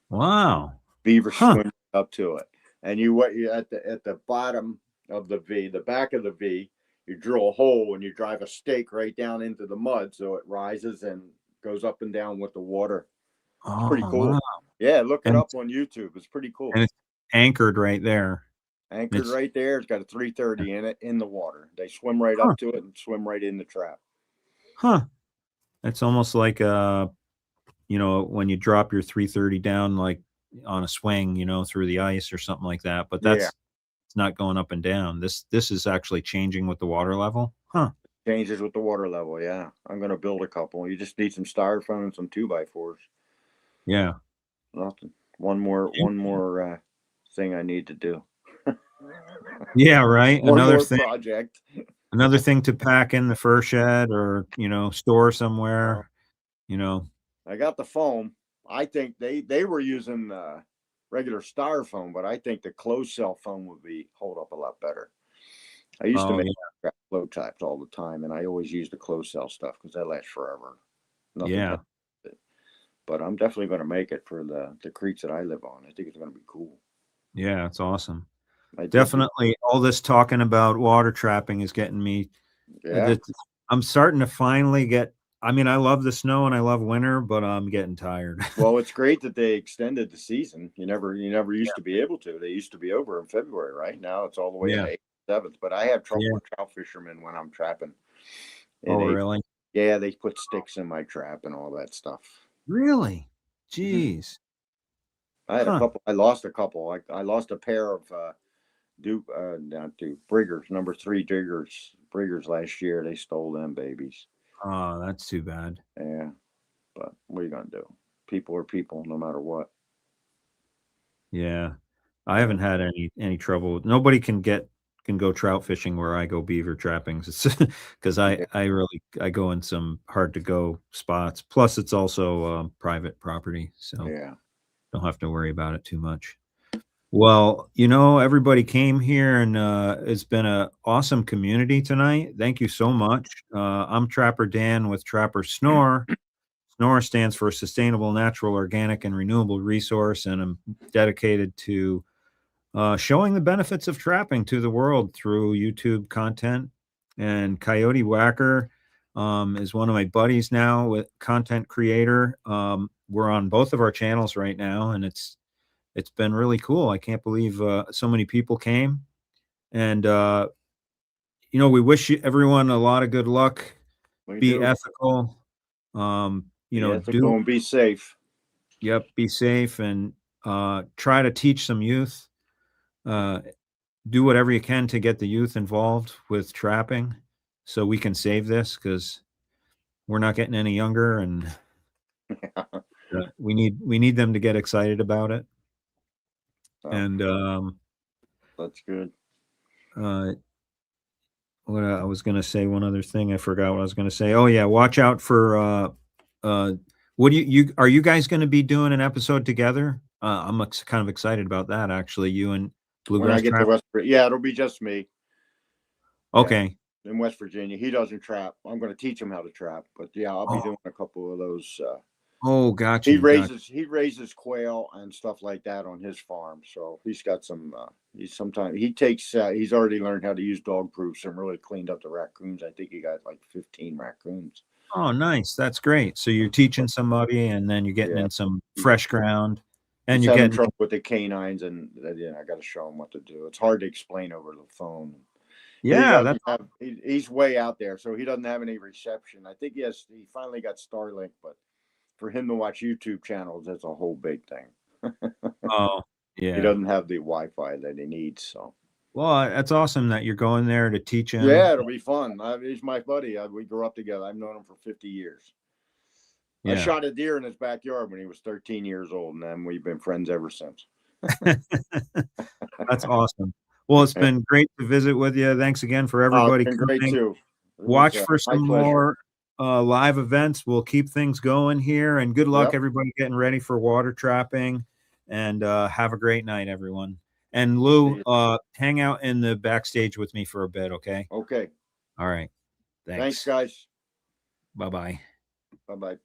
S1: Wow.
S2: Beaver
S1: Huh.
S2: swim up to it, and you at the bottom of the V, the back of the V, you drill a hole and you drive a stake right down into the mud so it rises and goes up and down with the water. It's pretty
S1: Oh, wow.
S2: cool. Yeah, look it
S1: And
S2: up on YouTube. It's pretty cool.
S1: and it's anchored right there.
S2: Anchored
S1: It's
S2: right there. It's got a 330 in it in the water. They swim right
S1: huh,
S2: up to it and swim right in the trap.
S1: huh. It's almost like when you drop your 330 down like on a swing, through the ice or something like that. But
S2: Yeah,
S1: it's not going up and down. This is actually changing with the water level. Huh.
S2: changes with the water level. Yeah, I'm gonna build a couple. You just need some styrofoam and some 2x4s.
S1: Yeah.
S2: Nothing. One more thing I need to do.
S1: Yeah, right.
S2: One more project.
S1: Another thing to pack in the fur shed or, store
S2: Well,
S1: somewhere, you know.
S2: I got the foam. I think they were using regular styrofoam, but I think the closed cell foam would be hold up a lot better. I used to
S1: Oh
S2: make
S1: yeah.
S2: flow types all the time, and I always use the closed cell stuff because that lasts forever. Nothing
S1: Yeah.
S2: happens with it. But I'm definitely going to make it for the creeks that I live on. I think it's going to be cool.
S1: Yeah, it's awesome.
S2: I did do.
S1: Definitely all this talking about water trapping is getting me
S2: Yeah.
S1: that I'm starting to finally get I mean, I love the snow and I love winter, but I'm getting tired.
S2: Well, it's great that they extended the season. You never used to be able to. They used to be over in February, right? Now it's all the way
S1: Yeah.
S2: to April 7th. But I have trouble
S1: Yeah.
S2: with trout fishermen when I'm trapping in
S1: Oh,
S2: April.
S1: really?
S2: Yeah, they put sticks in my trap and all that stuff.
S1: Really?
S2: Hmm.
S1: Jeez.
S2: I had a
S1: Huh.
S2: couple. I lost a couple. I lost a pair of not Duke Briggers, number three Briggers last year. They stole them babies.
S1: Oh, that's too bad.
S2: Yeah, but what are you gonna do? People are people, no matter what.
S1: Yeah. I
S2: Yeah,
S1: haven't had any trouble. Nobody can go trout fishing where I go beaver trapping. It's because
S2: yeah,
S1: I really I go in some hard to go spots. Plus, it's also private property, so
S2: yeah.
S1: don't have to worry about it too much. Well, everybody came here and it's been a awesome community tonight. Thank you so much. I'm Trapper Dan with Trapper SNORR. SNORR stands for Sustainable, Natural, Organic, and Renewable Resource, and I'm dedicated to showing the benefits of trapping to the world through YouTube content. And Coyote Wacker is one of my buddies now, with content creator. We're on both of our channels right now, and it's been really cool. I can't believe so many people came, and we wish everyone a lot of good luck.
S2: We
S1: Be
S2: do.
S1: ethical.
S2: Be
S1: Do
S2: ethical and be safe.
S1: Yep, be safe, and try to teach some youth. Uh, do whatever you can to get the youth involved with trapping so we can save this, because we're not getting any younger, and we need them to get excited about it.
S2: So
S1: And
S2: that's good.
S1: uh, what I was going to say, one other thing, I forgot what I was going to say. Oh yeah, watch out for uh, what do are you guys going to be doing an episode together? I'm kind of excited about that, actually. You and
S2: When I
S1: Bluegrass
S2: get to
S1: Trap.
S2: yeah, it'll be just me. Yeah,
S1: Okay.
S2: in West Virginia. He doesn't trap. I'm going to teach him how to trap. But yeah, I'll be
S1: Oh,
S2: doing a couple of those.
S1: oh, got you, got
S2: He raises quail and stuff like that on his farm. So he's got some. He's sometimes he takes. He's already learned how to use dog proof. Some really cleaned up the raccoons. I think he got like 15 raccoons.
S1: Oh, nice. That's great. So you're teaching somebody, and then you're getting
S2: Yeah,
S1: in some
S2: he,
S1: fresh ground, and
S2: he's
S1: you're
S2: having
S1: getting
S2: trouble with the canines, and I got to show him what to do. It's hard to explain over the phone. He
S1: yeah,
S2: doesn't have. He's way out there, so he doesn't have any reception. I think he finally got Starlink, but for him to watch YouTube channels, that's a whole big thing.
S1: oh,
S2: He
S1: yeah.
S2: doesn't have the Wi-Fi that he needs. So
S1: Well, that's awesome that you're going there to teach him.
S2: yeah, it'll be fun. He's my buddy. We grew up together. I've known him for 50 years. I
S1: Yeah.
S2: shot a deer in his backyard when he was 13 years old, and then we've been friends ever since.
S1: That's awesome. Well, it's been great to visit with you. Thanks again for
S2: Oh, it's
S1: everybody
S2: been great
S1: coming.
S2: too. It was
S1: Watch for
S2: my
S1: some
S2: pleasure.
S1: more live events. We'll keep things going here, and good luck,
S2: Yep.
S1: everybody, getting ready for water trapping. And have a great night, everyone. And Lou, hang out in the backstage with me for a bit, okay?
S2: Okay.
S1: All right.
S2: Thanks,
S1: Thanks.
S2: guys.
S1: Bye bye.
S2: Bye bye.